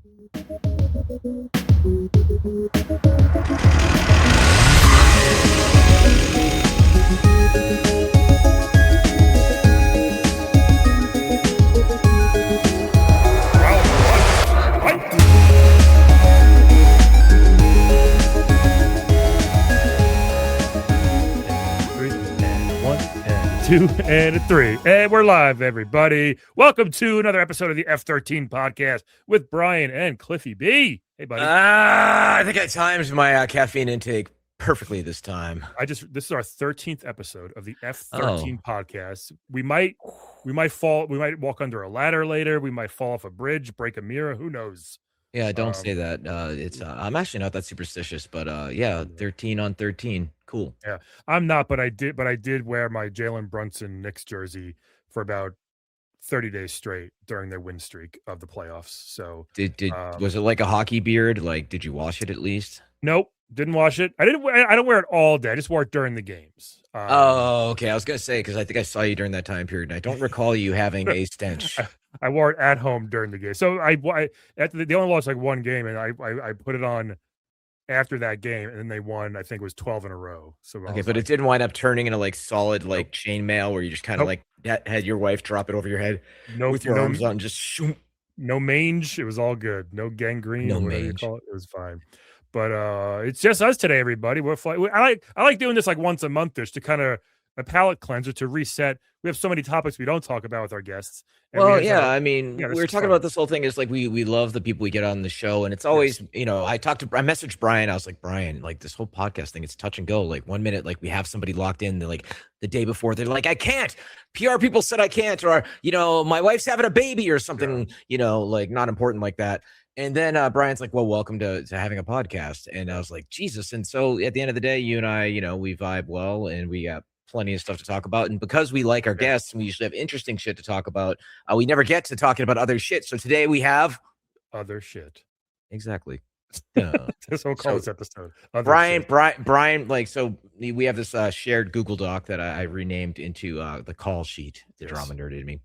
Two and a three, and we're live, everybody. Welcome to another episode of the F13 podcast with Brian and CliffyB. Hey, buddy. I think I timed my caffeine intake perfectly this time. This is our 13th episode of the F13 podcast. We might walk under a ladder later. We might fall off a bridge, break a mirror. Who knows? Yeah, don't say that. I'm actually not that superstitious, but yeah, 13 on 13. Cool. Yeah, I'm not, but I did wear my Jalen Brunson Knicks jersey for about 30 days straight during their win streak of the playoffs. So was it like a hockey beard? Like, did you wash it at least? Nope, didn't wash it. I don't wear it all day. I just wore it during the games. Okay. I was gonna say, because I think I saw you during that time period, and I don't recall you having a stench. I wore it at home during the game. So they only lost like one game, and I put it on after that game, and then they won. I think it was 12 in a row. So okay, but it didn't wind up turning into like solid like chainmail where you just kind of like had your wife drop it over your head with your arms out and just shoot. No mange. It was all good. No gangrene. No mange. It was fine. But it's just us today, everybody. I like doing this like once a month just to kind of a palate cleanser to reset. We have so many topics we don't talk about with our guests. Well, yeah, I mean, we were talking about this whole thing is like we love the people we get on the show, and it's always, you know, I messaged Brian. I was like, Brian, like this whole podcast thing, it's touch and go. Like 1 minute, like we have somebody locked in, like the day before, they're like, I can't. PR people said I can't, or you know, my wife's having a baby or something, you know, like not important like that. And then Brian's like, well, welcome to having a podcast. And I was like, Jesus. And so at the end of the day, you and I, you know, we vibe well, and we got plenty of stuff to talk about. And because we like our guests and we usually have interesting shit to talk about, we never get to talking about other shit. So today we have other shit. Exactly. This whole call this episode. Brian, like, so we have this shared Google Doc that I renamed into the call sheet. The drama nerd in me.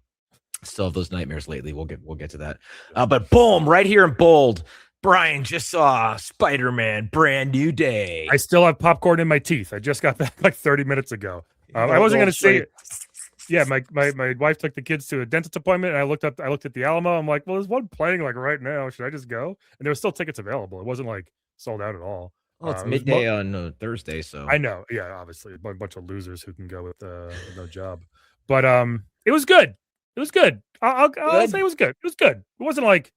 Still have those nightmares lately. We'll get to that. But boom, right here in bold, Brian just saw Spider-Man Brand New Day. I still have popcorn in my teeth. I just got back like 30 minutes ago. I wasn't going to say it. Yeah, my wife took the kids to a dentist appointment, and I looked at the Alamo. I'm like, well, there's one playing like right now. Should I just go? And there were still tickets available. It wasn't like sold out at all. Well, it's midday on Thursday, so I know. Yeah, obviously, a bunch of losers who can go with no job. But it was good. It was good. I'll say it was good. It was good. It wasn't like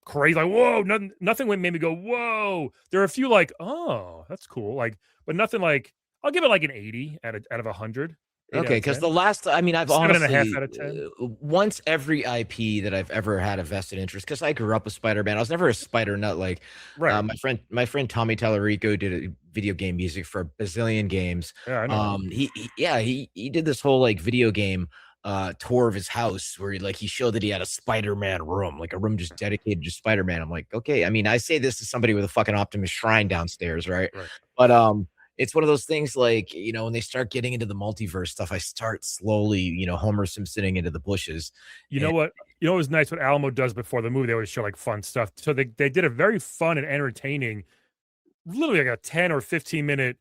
crazy, like whoa. Nothing made me go whoa. There are a few like, oh, that's cool. Like, but nothing like. I'll give it like an 80 out of 100. Okay, because the last, I mean, I've honestly 7.5 out of 10. Once every IP that I've ever had a vested interest, because I grew up with Spider-Man. I was never a spider nut. Like, my friend Tommy Tallarico did a video game music for a bazillion games. Yeah, I know. He did this whole like video game tour of his house where he showed that he had a Spider-Man room, like a room just dedicated to Spider-Man. I'm like, okay. I mean, I say this to somebody with a fucking Optimus Shrine downstairs, right? But it's one of those things like, you know, when they start getting into the multiverse stuff, I start slowly, you know, Homer Simpsoning into the bushes. You know what? You know what was nice what Alamo does before the movie? They always show like fun stuff. So they did a very fun and entertaining, literally like a 10 or 15 minute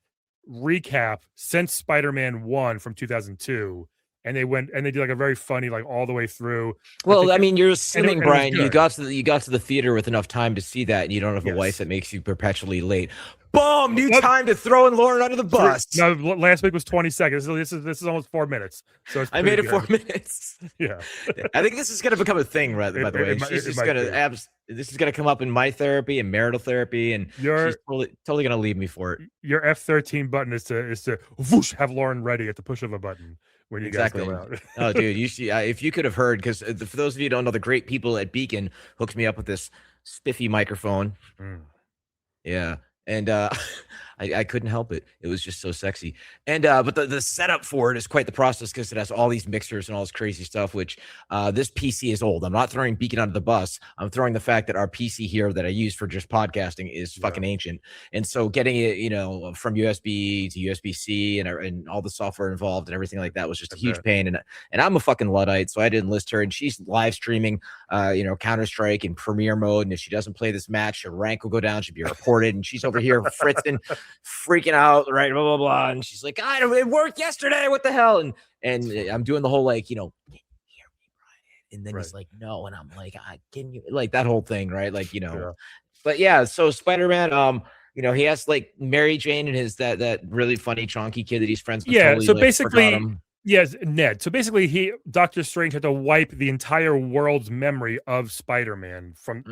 recap since Spider-Man 1 from 2002. And they did like a very funny, like all the way through. Well, I mean, you're assuming, Brian, you got to the theater with enough time to see that, and you don't have a wife that makes you perpetually late. Boom! New time to throw in Lauren under the bus. No, last week was 20 seconds. So this is almost 4 minutes. So I made it 4 minutes. Yeah, I think this is going to become a thing, by the way. She's just going to this is going to come up in my therapy and marital therapy, and she's totally going to leave me for it. Your F13 button is to whoosh, have Lauren ready at the push of a button. When you guys go out. Oh, dude, you see, if you could have heard, because for those of you who don't know, the great people at Beacon hooked me up with this spiffy microphone. Yeah, and I I couldn't help it. It was just so sexy. And but the setup for it is quite the process because it has all these mixers and all this crazy stuff, which this PC is old. I'm not throwing Beacon under the bus. I'm throwing the fact that our PC here that I use for just podcasting is fucking ancient. And so getting it, from USB to USB-C and all the software involved and everything like that was just a huge pain. And I'm a fucking Luddite, so I didn't enlist her. And she's live streaming Counter-Strike in premiere mode. And if she doesn't play this match, her rank will go down. She'll be reported. And she's over here fritzing, freaking out, right? Blah, blah, blah. And she's like, God, it worked yesterday. What the hell? And I'm doing the whole, like, can you hear me, Brian? And then he's like, no. And I'm like, can you, like, that whole thing, right? Like, but yeah, so Spider-Man, he has like Mary Jane and his that really funny chonky kid that he's friends with. Yeah, totally, so basically, yes, Ned. So basically, Doctor Strange had to wipe the entire world's memory of Spider-Man from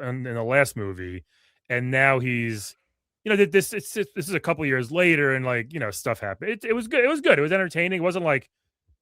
in the last movie, and now he's, this is a couple years later, and like stuff happened. It was good. It was good. It was entertaining. It wasn't like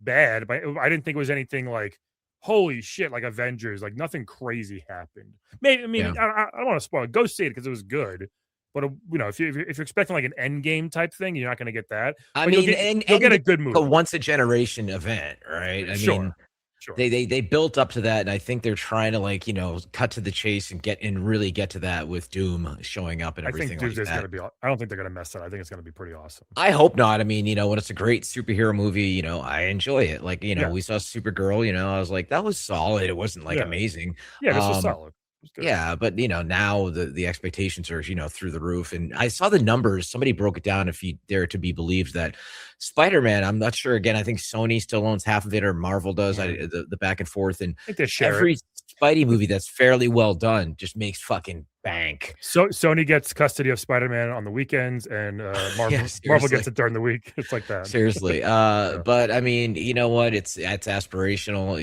bad, but I didn't think it was anything like holy shit, like Avengers. Like nothing crazy happened. Maybe I don't want to spoil it. Go see it because it was good. But if you're expecting like an end game type thing, you're not going to get that. I mean, you'll get a good movie, a once a generation event, right? I mean, sure. They built up to that, and I think they're trying to cut to the chase and really get to that with Doom showing up and everything. I think Doom's going to be. I don't think they're going to mess that. I think it's going to be pretty awesome. I hope not. I mean, when it's a great superhero movie, I enjoy it. Like we saw Supergirl. I was like, that was solid. It wasn't like amazing. Yeah, this was solid. Yeah, but now the expectations are through the roof, and I saw the numbers. Somebody broke it down, if you dare to be believed, that Spider-Man, I'm not sure. Again, I think Sony still owns half of it, or Marvel does. The back and forth, and every Spidey movie that's fairly well done just makes fucking bank. So Sony gets custody of Spider-Man on the weekends, and Marvel gets it during the week. It's like that. Seriously. But I mean, you know what? It's aspirational.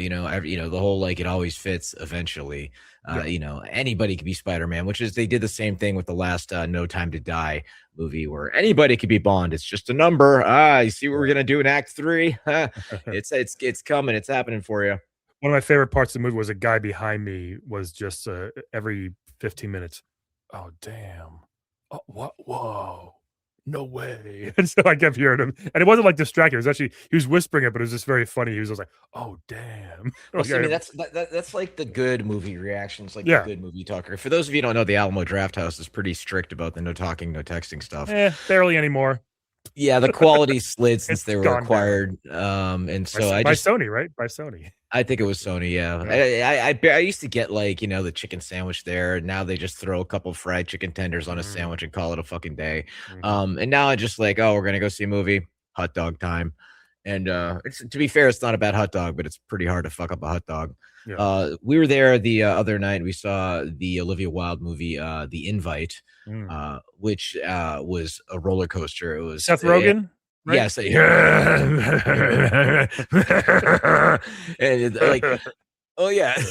The whole it always fits eventually. Anybody could be Spider-Man, which is they did the same thing with the last No Time to Die movie, where anybody could be Bond. It's just a number. You see what we're gonna do in Act 3? It's coming. It's happening for you. One of my favorite parts of the movie was a guy behind me was just every 15 minutes. Oh damn! Oh, what? Whoa! No way! And so I kept hearing him, and it wasn't like distracting. It was actually he was whispering it, but it was just very funny. He was just like, "Oh damn!" Well, I mean, that's like the good movie reactions, like the good movie talker. For those of you who don't know, the Alamo Drafthouse is pretty strict about the no talking, no texting stuff. Barely anymore. Yeah, the quality slid since they were acquired. And so by Sony, right? By Sony. I think it was Sony. Yeah. I used to get the chicken sandwich there. And now they just throw a couple fried chicken tenders on a sandwich and call it a fucking day. And now I just we're gonna go see a movie, hot dog time. And to be fair, it's not a bad hot dog, but it's pretty hard to fuck up a hot dog. Yeah. We were there the other night. We saw the Olivia Wilde movie, The Invite, which was a roller coaster. It was Seth Rogen. Right? Yes. And oh yeah.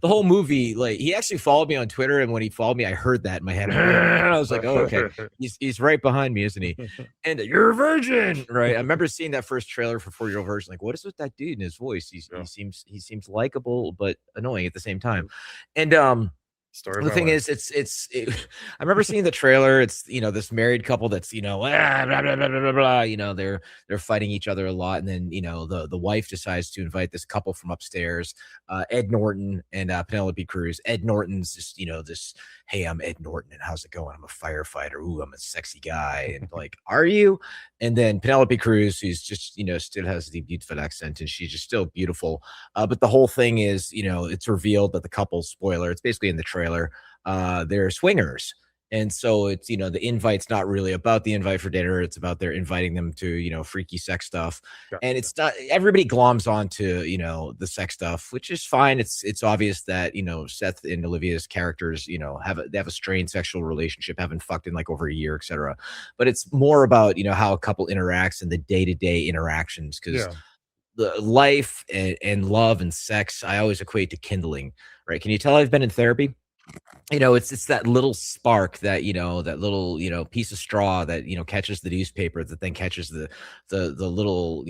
The whole movie, he actually followed me on Twitter, and when he followed me, I heard that in my head. I was like, "Oh, okay, he's right behind me, isn't he?" And you're a virgin, right? I remember seeing that first trailer for 4-Year-Old Virgin. Like, what is with that dude in his voice? He seems likable but annoying at the same time. And the thing is, I remember seeing the trailer. It's this married couple that's blah, blah, blah, blah, blah, they're fighting each other a lot, and then the wife decides to invite this couple from upstairs, Ed Norton and Penelope Cruz. Ed Norton's just this, hey, I'm Ed Norton, and how's it going? I'm a firefighter. Ooh, I'm a sexy guy. And are you? And then Penelope Cruz, who's just still has the beautiful accent, and she's just still beautiful. But the whole thing is, it's revealed that the couple, spoiler, it's basically in the trailer, they're swingers. And so it's, the invite's not really about the invite for dinner. It's about they're inviting them to, freaky sex stuff. Yeah. And it's not, everybody gloms onto, the sex stuff, which is fine. It's obvious that, Seth and Olivia's characters, they have a strained sexual relationship, haven't fucked in over a year, etc. But it's more about, how a couple interacts and the day-to-day interactions. Because the life and love and sex, I always equate to kindling, right? Can you tell I've been in therapy? It's that little spark, that that little piece of straw that catches the newspaper, that then catches the little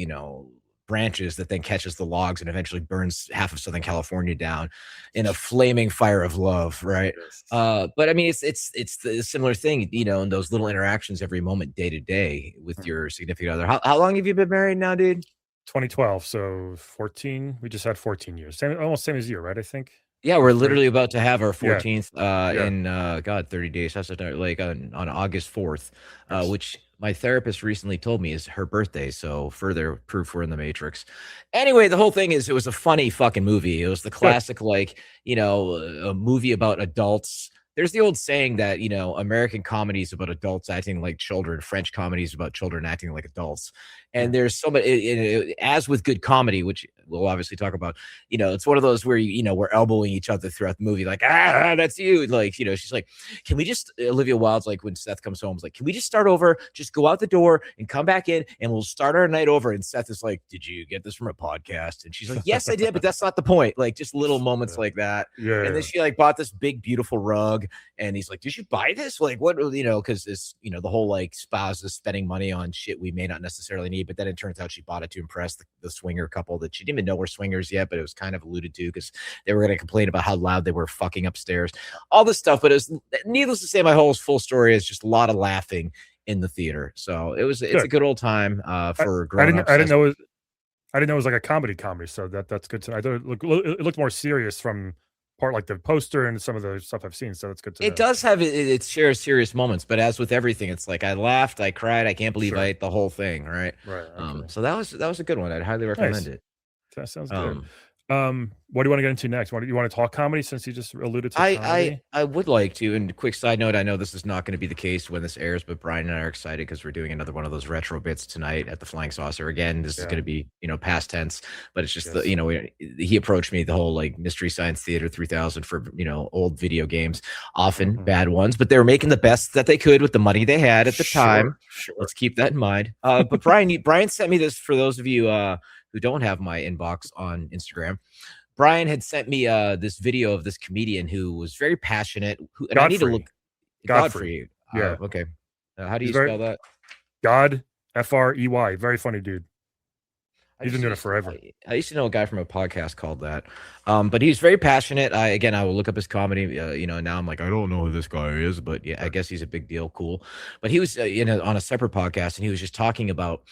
branches that then catches the logs and eventually burns half of Southern California down in a flaming fire of love, right? But I mean, it's the similar thing, you know, in those little interactions every moment, day to day, with your significant other. How long have you been married now, dude? 2012, so 14. We just had 14 years, almost same as you, right? I think. Yeah, we're literally about to have our Yeah. 14th in 30 days. That's like on August 4th, which my therapist recently told me is her birthday. So further proof we're in the Matrix. Anyway, the whole thing is it was a funny fucking movie. It was the classic, like, you know, a movie about adults. There's the old saying that, you know, American comedies about adults acting like children, French comedies about children acting like adults. And there's so much, as with good comedy, which we'll obviously talk about, you know, it's one of those where, you know, we're elbowing each other throughout the movie, like, that's you. Like, you know, she's like, can we just, Olivia Wilde's like, when Seth comes home, is like, can we just start over? Just go out the door and come back in and we'll start our night over. And Seth is like, did you get this from a podcast? And she's like, yes, I did, but that's not the point. Like, just little moments like that. And then she like bought this big, beautiful rug. And he's like, did you buy this? Like, what, you know, because it's, you know, the whole like spouse is spending money on shit we may not necessarily need. But then it turns out she bought it to impress the swinger couple that she didn't even know were swingers yet, but it was kind of alluded to because they were going to complain about how loud they were fucking upstairs, all this stuff. But it was, needless to say, my whole full story is just a lot of laughing in the theater. So it's a good old time for growing up. I didn't know it was like a comedy. So that's good to know. I thought it looked more serious from part like the poster and some of the stuff I've seen. So that's good to know. It does have it shares serious moments, but as with everything, it's like I laughed, I cried, I can't believe I ate the whole thing, right? Right. Okay. So that was a good one. I'd highly recommend it. That sounds good. What do you want to get into next? You want to talk comedy since you just alluded to comedy? I would like to. And quick side note, I know this is not going to be the case when this airs, but Brian and I are excited because we're doing another one of those retro bits tonight at the Flying Saucer. Again, this is going to be, you know, past tense, but it's just you know, he approached me the whole like Mystery Science Theater 3000 for, you know, old video games, often bad ones, but they were making the best that they could with the money they had at the time. Let's keep that in mind. But Brian sent me this for those of you who don't have my inbox on Instagram. Brian had sent me this video of this comedian who was very passionate. And I need to look. Godfrey. Yeah. Okay. How do you spell that? God, Frey. Very funny dude. He's been doing it forever. I used to know a guy from a podcast called that. But he's very passionate. I will look up his comedy. You know, now I'm like, I don't know who this guy is, but yeah, I guess he's a big deal. Cool. But he was on a separate podcast, and he was just talking about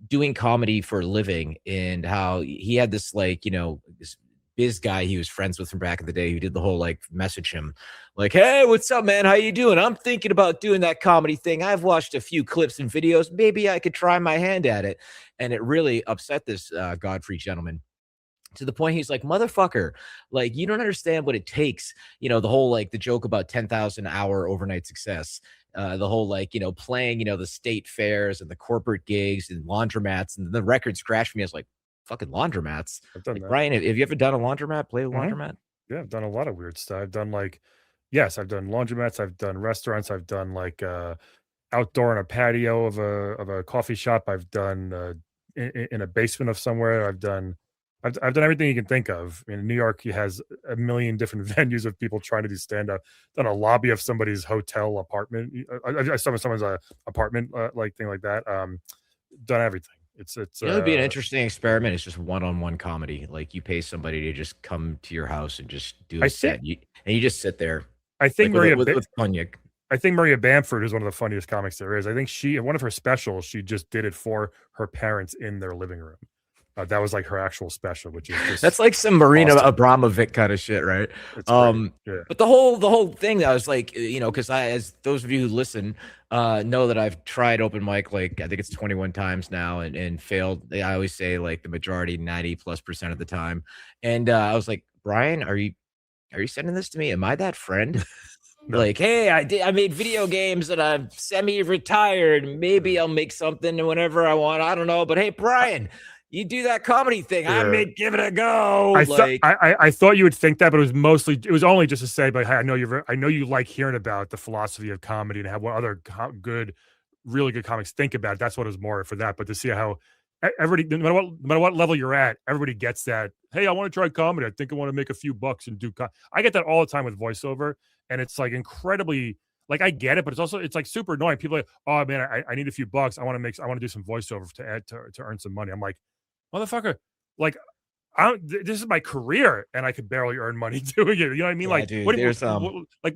doing comedy for a living and how he had this, like, you know, this biz guy he was friends with from back in the day who did the whole like message him like, hey, what's up, man? How you doing? I'm thinking about doing that comedy thing. I've watched a few clips and videos. Maybe I could try my hand at it. And it really upset this Godfrey gentleman to the point he's like, motherfucker, like, you don't understand what it takes. You know, the whole, like, the joke about 10,000 hour overnight success, the whole, like, you know, playing, you know, the state fairs and the corporate gigs and laundromats, and the records crashed for me. I was like, fucking laundromats. I've done like, that. Brian, have you ever done a laundromat, play a laundromat? Yeah, I've done a lot of weird stuff. I've done I've done laundromats, I've done restaurants, I've done like outdoor in a patio of a coffee shop, I've done in a basement of somewhere, I've done everything you can think of. In New York, he has a million different venues of people trying to do stand-up. Done a lobby of somebody's hotel apartment. I saw someone's apartment like thing like that. Done everything. It's you know, it'd be an interesting experiment. It's just one-on-one comedy. Like, you pay somebody to just come to your house and just do a set, and you just sit there. I think like, with cognac. I think Maria Bamford is one of the funniest comics there is. I think one of her specials, she just did it for her parents in their living room. That was like her actual special, which is just that's like some Marina Abramovic kind of shit, right? But the whole thing that was like, you know, because as those of you who listen know that I've tried open mic, like, I think it's 21 times now and failed. I always say like the majority, 90+% of the time. And I was like, Brian, are you sending this to me? Am I that friend? No. Like, hey, I made video games and I'm semi-retired. Maybe I'll make something whenever I want. I don't know. But hey, Brian, you do that comedy thing. Yeah. I may give it a go. I thought you would think that, but it was only just to say, but hey, I know you like hearing about the philosophy of comedy and what other really good comics think about it. That's what it was more for that. But to see how everybody, no matter what level you're at, everybody gets that. Hey, I want to try comedy. I think I want to make a few bucks and do. I get that all the time with voiceover, and it's like incredibly. Like, I get it, but it's like super annoying. People are like, oh man, I need a few bucks. I want to do some voiceover to earn some money. I'm like, motherfucker, like this is my career, and I could barely earn money doing it. You know what I mean? Yeah, like, dude, what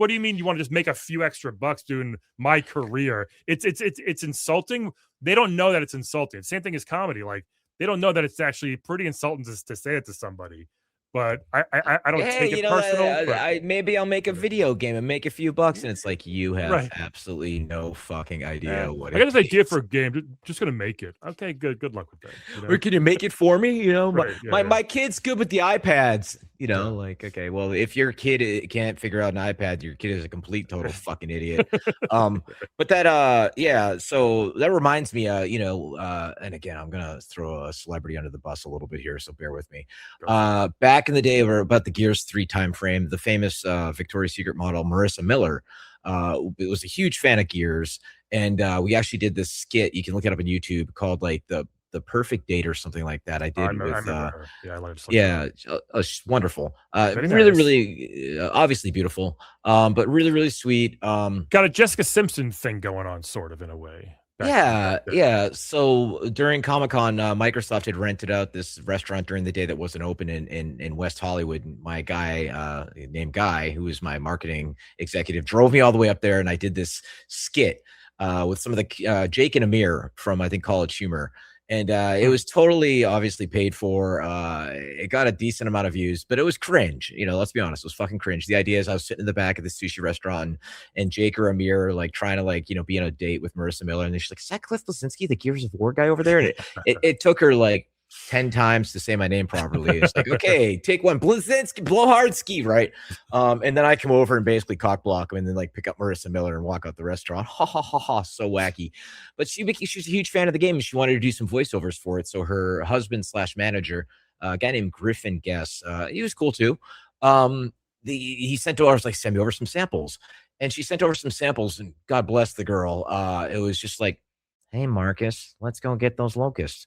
do you mean you want to just make a few extra bucks doing my career? It's insulting. They don't know that it's insulting. Same thing as comedy. Like, they don't know that it's actually pretty insulting to say it to somebody. But I don't take it personal. Maybe I'll make a video game and make a few bucks, and it's like, you have absolutely no fucking idea what I got this idea for a game. Just gonna make it. Okay, good luck with that. You know? Or can you make it for me? You know, my kid's good with the iPads. You know, like, okay, well, if your kid can't figure out an iPad, your kid is a complete total fucking idiot. But that so that reminds me, and again, I'm gonna throw a celebrity under the bus a little bit here, so bear with me. Back in the day, or about the Gears 3 time frame, the famous Victoria's Secret model Marissa Miller was a huge fan of Gears, and we actually did this skit. You can look it up on YouTube, called like the Perfect Date or something like that. I remember her. Wonderful. Really, obviously beautiful, but really, really sweet. Got a Jessica Simpson thing going on, sort of, in a way. Yeah. So during Comic-Con, Microsoft had rented out this restaurant during the day that wasn't open in West Hollywood. And my guy, named Guy, who was my marketing executive, drove me all the way up there, and I did this skit with some of the Jake and Amir from, I think, College Humor. And it was totally obviously paid for. It got a decent amount of views, but it was cringe. You know, let's be honest, it was fucking cringe. The idea is I was sitting in the back of the sushi restaurant, and Jake or Amir like trying to be on a date with Marissa Miller, and she's like, "Is that Cliff Blazinski, the Gears of War guy over there?" And it took her like 10 times to say my name properly. It's like, okay, take one, Blazinski, Blowhardski, right? And then I come over and basically cock block him, and then like pick up Marissa Miller and walk out the restaurant. Ha ha ha ha, so wacky. But she's a huge fan of the game, and she wanted to do some voiceovers for it. So her husband / manager, a guy named Griffin Guess, he was cool too. He sent over, I was like, send me over some samples. And she sent over some samples, and God bless the girl. It was just like, hey, Marcus, let's go get those locusts.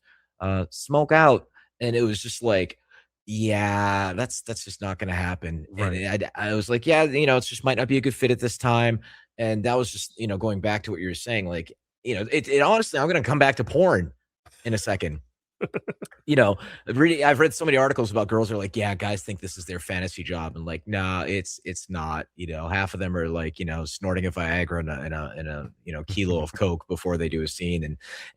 Smoke out. And it was just like, yeah, that's just not gonna happen. Right. And I was like, yeah, it just might not be a good fit at this time. And that was just, going back to what you were saying, like, it honestly, I'm gonna come back to porn in a second. I've read so many articles about girls who are like, yeah, guys think this is their fantasy job, and like, nah, it's not. Half of them are like, snorting a Viagra in a kilo of coke before they do a scene,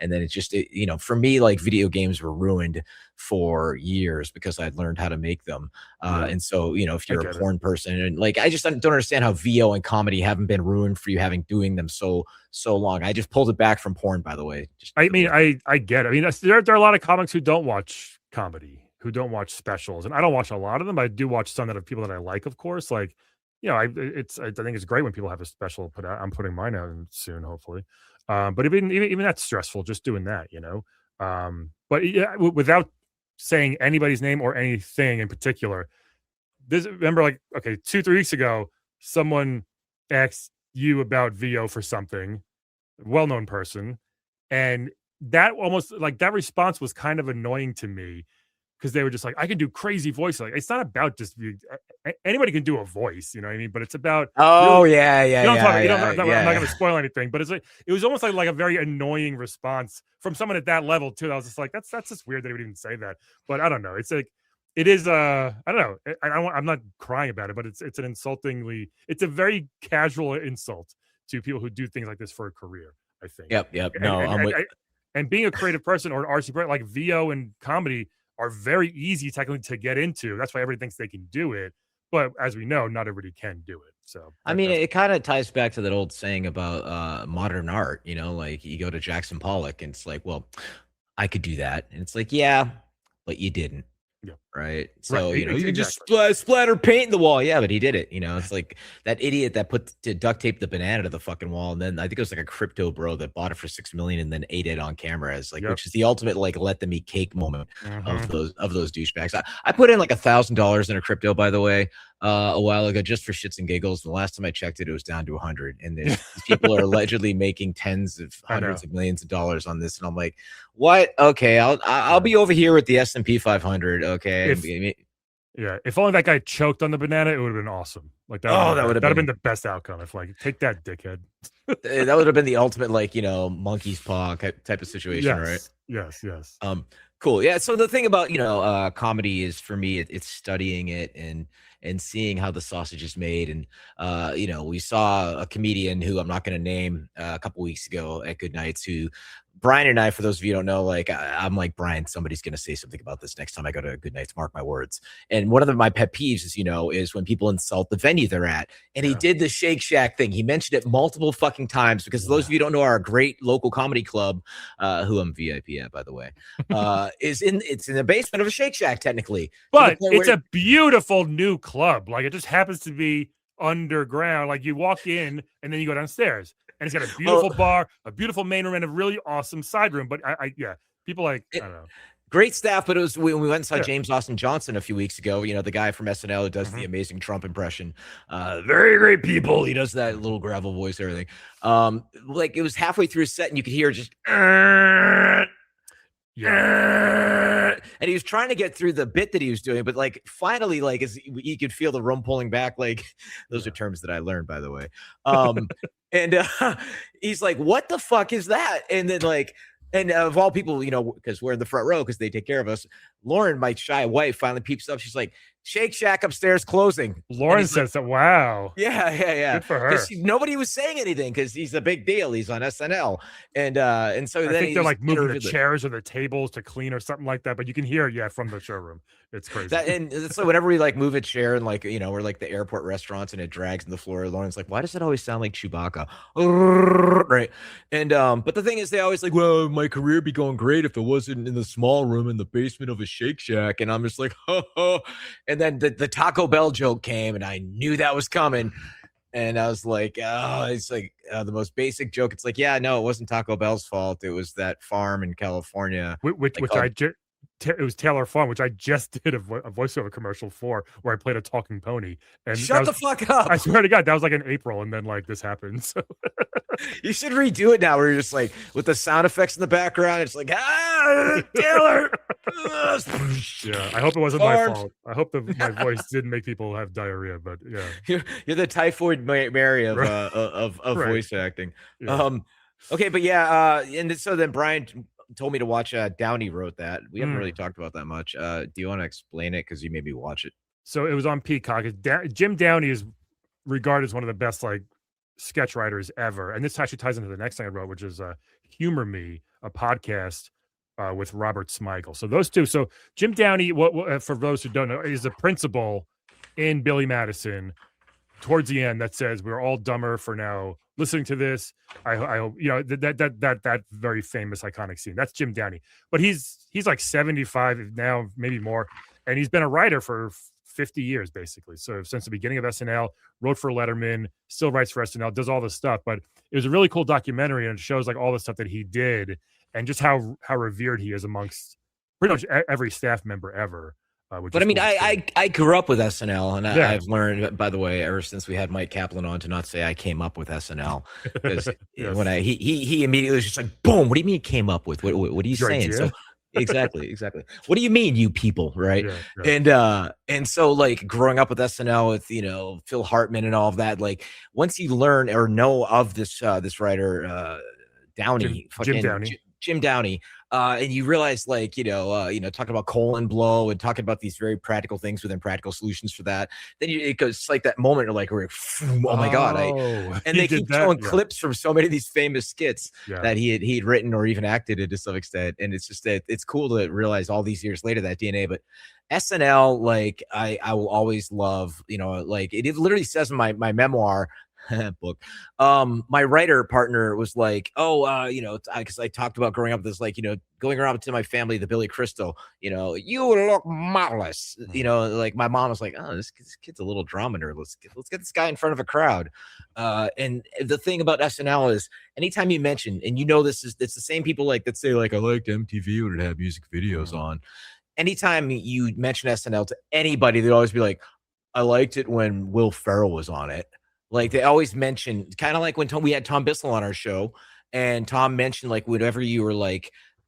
and then it's just, for me, like, video games were ruined for years because I'd learned how to make them. And so, if you're a porn person, and like, I just don't understand how VO and comedy haven't been ruined for you doing them so long. I just pulled it back from porn, by the way. I get it. I mean, there are a lot of comics who don't watch comedy, who don't watch specials, and I don't watch a lot of them. I do watch some that have people that I like, of course. Like, I think it's great when people have a special put out. I'm putting mine out soon, hopefully. But even that's stressful, just doing that, But yeah, without saying anybody's name or anything in particular, remember, like, okay, 2-3 weeks ago, someone asked you about VO for something, well-known person, and that almost, like, that response was kind of annoying to me, because they were just like, I can do crazy voices. Like, it's not about just anybody can do a voice, you know what I mean? But it's about, I'm not going to spoil anything, but it's like, it was almost like a very annoying response from someone at that level too. I was just like, that's just weird that they would even say that. But I don't know. It's like, it is I don't know. I'm not crying about it, but it's it's a very casual insult to people who do things like this for a career, I think. Yep. No, and being a creative person or an artsy person, like VO and comedy are very easy technically to get into. That's why everybody thinks they can do it. But as we know, not everybody can do it. So it kind of ties back to that old saying about modern art, like you go to Jackson Pollock and it's like, well, I could do that. And it's like, yeah, but you didn't. Yeah. Right. So, you can just splatter paint in the wall. Yeah, but he did it. It's like that idiot that duct tape the banana to the fucking wall. And then I think it was like a crypto bro that bought it for $6 million and then ate it on camera, as like, which is the ultimate, like, let them eat cake moment of those douchebags. I put in like $1,000 in a crypto, by the way, a while ago, just for shits and giggles. And the last time I checked it, it was down to 100. And these people are allegedly making tens of hundreds of millions of dollars on this. And I'm like, what? Okay, I'll be over here with the S&P 500. Okay. If only that guy choked on the banana, it would have been awesome. Like, that would have been the best outcome. If, like, take that, dickhead. That would have been the ultimate, like, monkey's paw type of situation, right? Yes. Cool. Yeah. So the thing about, comedy is for me, it's studying it and seeing how the sausage is made. And, we saw a comedian who I'm not going to name a couple weeks ago at Good Nights, who Brian and I, for those of you who don't know, like I'm like, Brian, somebody's going to say something about this next time I go to Good Nights, mark my words. And one of my pet peeves is when people insult the venue they're at. And he did the Shake Shack thing. He mentioned it multiple fucking times because those of you who don't know, our great local comedy club, who I'm VIP at, by the way, it's in the basement of a Shake Shack, technically. But it's a beautiful new club. Like, it just happens to be underground. Like, you walk in and then you go downstairs. And it's got a beautiful bar, a beautiful main room, and a really awesome side room. But people I don't know. Great staff, but it was when we went and saw James Austin Johnson a few weeks ago, the guy from SNL who does the amazing Trump impression. Very great people. He does that little gravel voice, everything. Like, it was halfway through his set and you could hear just and he was trying to get through the bit that he was doing, but like finally, like, as you could feel the room pulling back. Like, those are terms that I learned, by the way. And he's like, what the fuck is that? And then and of all people, because we're in the front row because they take care of us, Lauren, my shy wife, finally peeps up. She's like, Shake Shack upstairs closing. Lauren says that. Wow. Yeah. Good for her. Nobody was saying anything because he's a big deal. He's on SNL. And so I think they're like moving the chairs or the tables to clean or something like that. But you can hear it, from the showroom. It's crazy. And so whenever we move a chair and we're like the airport restaurants and it drags in the floor, Lauren's like, why does it always sound like Chewbacca? Right. And but the thing is, they always like, well, my career would be going great if it wasn't in the small room in the basement of a Shake Shack. And I'm just like, oh. And then the Taco Bell joke came and I knew that was coming. And I was like, oh, it's like the most basic joke. It's like, yeah, no, it wasn't Taco Bell's fault. It was that farm in California. It was Taylor Farm, which I just did a voiceover commercial for, where I played a talking pony. And shut the fuck up! I swear to God, that was like in April, and then this happened. So you should redo it now, where you're just like with the sound effects in the background. It's like, Taylor. Yeah, I hope it wasn't my fault. I hope my voice didn't make people have diarrhea. But yeah, you're the typhoid Mary of right. Voice acting. Yeah. Okay, but and so then Brian told me to watch Downey wrote that. We haven't really talked about that much. Do you want to explain it, because you made me watch it? So it was on Peacock. Jim Downey is regarded as one of the best sketch writers ever, and this actually ties into the next thing I wrote, which is Humor Me, a podcast with Robert Smigel. So those two. So Jim Downey, for those who don't know, is the principal in Billy Madison towards the end that says we're all dumber for now listening to this. I hope that very famous iconic scene. That's Jim Downey. But he's like 75 now, maybe more, and he's been a writer for 50 years basically. So since the beginning of SNL, wrote for Letterman, still writes for SNL, does all this stuff. But it was a really cool documentary, and it shows all the stuff that he did and just how revered he is amongst pretty much every staff member ever. But I mean, I grew up with SNL, and I've learned, by the way, ever since we had Mike Kaplan on, to not say I came up with SNL, because when he immediately was just like, boom, what do you mean you came up with? What are you saying? Idea? So exactly. What do you mean, you people, right? Yeah. And so growing up with SNL with Phil Hartman and all of that, once you learn or know of this writer Downey, Jim Downey. And you realize, talking about colon blow and talking about these very practical things within practical solutions for that. Then it goes like that moment where oh my God. And they keep showing clips from so many of these famous skits that he'd written or even acted in to some extent. And it's just that it's cool to realize all these years later that DNA. But SNL, I will always love, it literally says in my memoir book, my writer partner was like, because I talked about growing up with this, going around to my family, the Billy Crystal, you look marvelous, my mom was like, oh, this kid's a little drama nerd, let's get this guy in front of a crowd. And the thing about SNL is, anytime you mention, and it's the same people that say I liked MTV when it had music videos on. Anytime you mention SNL to anybody, they'd always be like, I liked it when Will Ferrell was on it. They always mention, kind of like when we had Tom Bissell on our show, and Tom mentioned whenever you were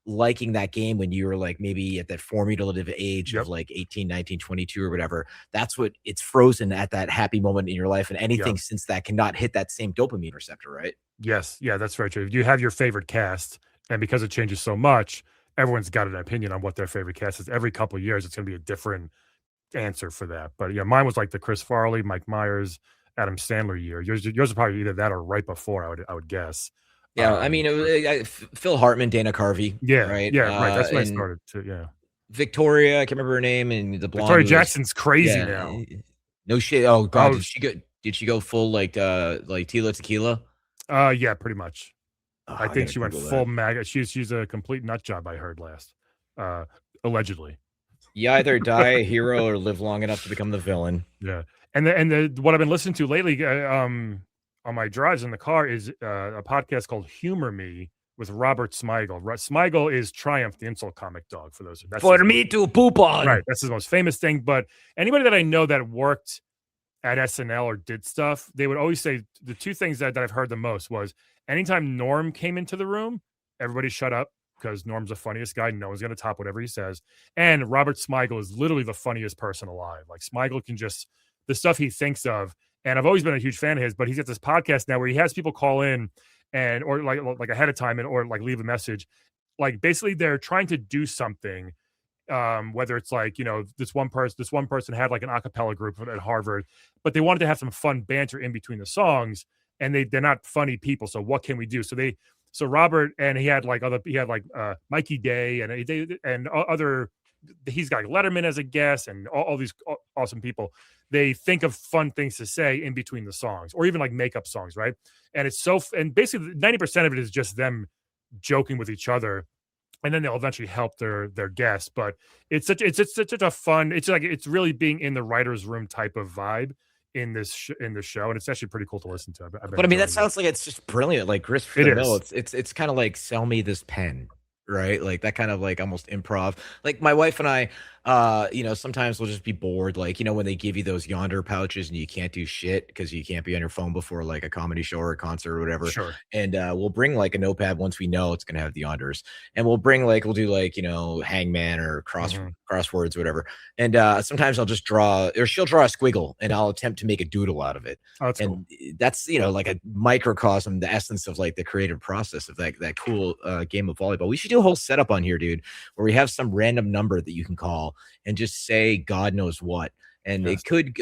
liking that game when you were maybe at that formulative age of 18, 19, 22 or whatever, that's what it's frozen at, that happy moment in your life. And anything since that cannot hit that same dopamine receptor, right? Yes. Yeah, that's very true. You have your favorite cast, and because it changes so much, everyone's got an opinion on what their favorite cast is. Every couple of years, it's going to be a different answer for that. But yeah, mine was like the Chris Farley, Mike Myers, Adam Sandler year. Yours is probably either that or right before. I would guess. Yeah, I mean, Phil Hartman, Dana Carvey. Yeah, right. Right. That's when I started to. Yeah, Victoria, I can't remember her name, and the blonde. Victoria Jackson's crazy now. No shit. Oh god, did she go full like Tila Tequila? Yeah, pretty much. I think she went full that. MAGA. She's a complete nut job. I heard last, allegedly. You either die a hero or live long enough to become the villain. Yeah, and what I've been listening to lately, on my drives in the car is a podcast called Humor Me with Robert Smigel. Smigel is Triumph, the insult comic dog. For those, for me to poop on. Right, that's his most famous thing. But anybody that I know that worked at SNL or did stuff, they would always say the two things that I've heard the most was anytime Norm came into the room, everybody shut up because Norm's the funniest guy. No one's going to top whatever he says. And Robert Smigel is literally the funniest person alive. Like Smigel can just, the stuff he thinks of. And I've always been a huge fan of his, but he's got this podcast now where he has people call in and, or like ahead of time and, or like leave a message. Like basically they're trying to do something, whether it's like, you know, this one person had like an a cappella group at Harvard, but they wanted to have some fun banter in between the songs, and they're not funny people. So what can we do? So Robert, and he had like Mikey Day and other, he's got Letterman as a guest and all these awesome people. They think of fun things to say in between the songs, or even like makeup songs, right? And it's and basically 90% of it is just them joking with each other, and then they'll eventually help their guests. But it's such a fun. It's like it's really being in the writer's room type of vibe in this show, and it's actually pretty cool to listen to. But I mean, that sounds like it's just brilliant. Like Christopher Mill, it's kind of like sell me this pen, right? Like that kind of like almost improv. Like my wife and I, sometimes we'll just be bored. Like, when they give you those Yonder pouches and you can't do shit because you can't be on your phone before like a comedy show or a concert or whatever. Sure. And we'll bring like a notepad once we know it's going to have the Yonders. And we'll do like, hangman or crosswords or whatever. And sometimes I'll just draw, or she'll draw a squiggle and I'll attempt to make a doodle out of it. Oh, that's cool. That's, like a microcosm, the essence of like the creative process of that cool game of volleyball. We should do a whole setup on here, dude, where we have some random number that you can call and just say God knows what. And it could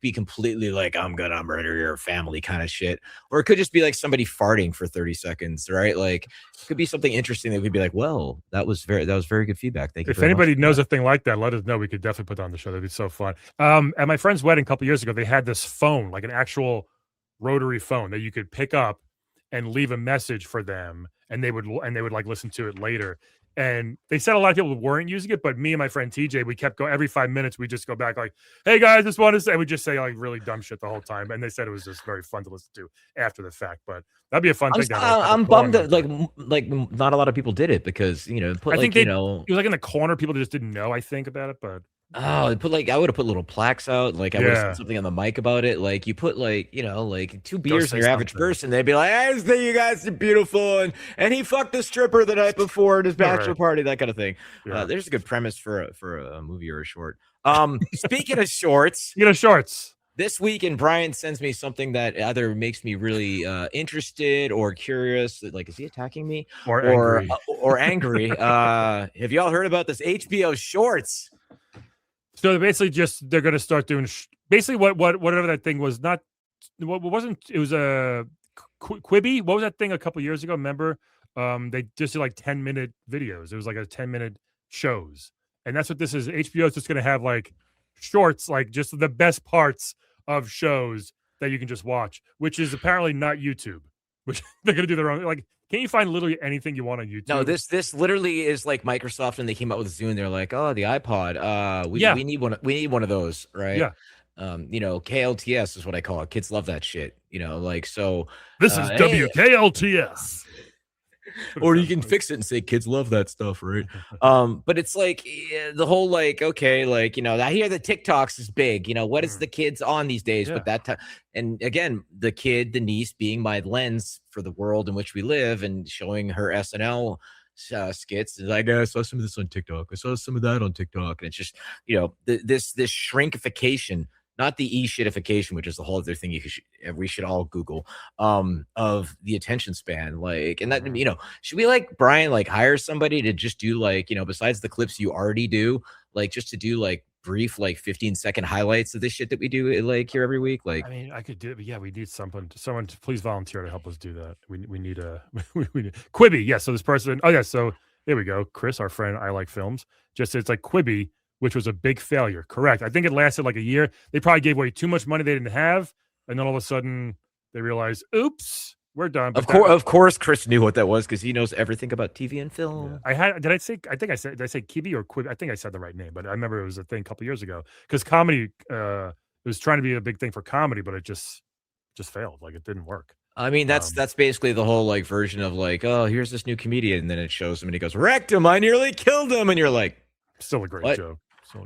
be completely like, I'm gonna murder your family kind of shit. Or it could just be like somebody farting for 30 seconds, right? Like it could be something interesting that would be like, well, that was very good feedback. Thank you. If anybody knows a thing like that, let us know. We could definitely put that on the show. That'd be so fun. At my friend's wedding a couple years ago, they had this phone, like an actual rotary phone that you could pick up and leave a message for them, and they would like listen to it later. And they said a lot of people weren't using it, but me and my friend TJ, we kept going every 5 minutes. We just go back like, "Hey guys, just want to say," we just say like really dumb shit the whole time. And they said it was just very fun to listen to after the fact. But that'd be a fun thing. I'm bummed that like not a lot of people did it because it was like in the corner. People just didn't know. I think about it, but. Oh, I would have put little plaques out. Like I would have said something on the mic about it. Like you put like 2 beers in your average person. They'd be like, I just think you guys are beautiful. And he fucked a stripper the night before at his bachelor party, that kind of thing. Yeah. There's a good premise for a movie or a short. Speaking of shorts. This weekend, Brian sends me something that either makes me really interested or curious. Like, is he attacking me? Or angry? Have y'all heard about this HBO Shorts? So basically, they're going to start doing basically whatever that thing was. Not what wasn't. It was a Quibi. What was that thing a couple years ago? Remember? They just did like 10-minute videos. It was like a 10-minute shows, and that's what this is. HBO is just going to have like shorts, like just the best parts of shows that you can just watch, which is apparently not YouTube. Which they're going to do their own. Like, can't you find literally anything you want on YouTube? No, this literally is like Microsoft, and they came out with Zune. They're like, oh, the iPod. We need one. We need one of those, right? Yeah. KLTS is what I call it. Kids love that shit. So this is WKLTS. Or you can fix it and say kids love that stuff, right? But it's like the whole like, okay, like, I hear the TikToks is big. What is the kids on these days? Yeah. But that time, and again, the niece being my lens for the world in which we live and showing her SNL skits. Is like, I saw some of this on TikTok. I saw some of that on TikTok. And it's just, this shrinkification not the e-shitification, which is the whole other thing we should all Google, of the attention span. Like, and that, you know, should we like Brian, like hire somebody to just do like, you know, besides the clips you already do, like just to do like brief, like 15-second highlights of this shit that we do like here every week? Like, I mean, I could do it, but yeah, we need someone to please volunteer to help us do that. We need a we need CliffyB. Yeah, so this person, oh yeah, so there we go. Chris, our friend, I like films. Just it's like CliffyB, which was a big failure. Correct. I think it lasted like a year. They probably gave away too much money they didn't have, and then all of a sudden they realized, oops, we're done. But of course, Chris knew what that was because he knows everything about TV and film. Yeah. Did I say Kibi or Quibi? I think I said the right name, but I remember it was a thing a couple years ago because comedy, it was trying to be a big thing for comedy, but it just failed. Like it didn't work. I mean, that's basically the whole like version of like, oh, here's this new comedian, and then it shows him and he goes, wrecked him, I nearly killed him, and you're like, still a great joke.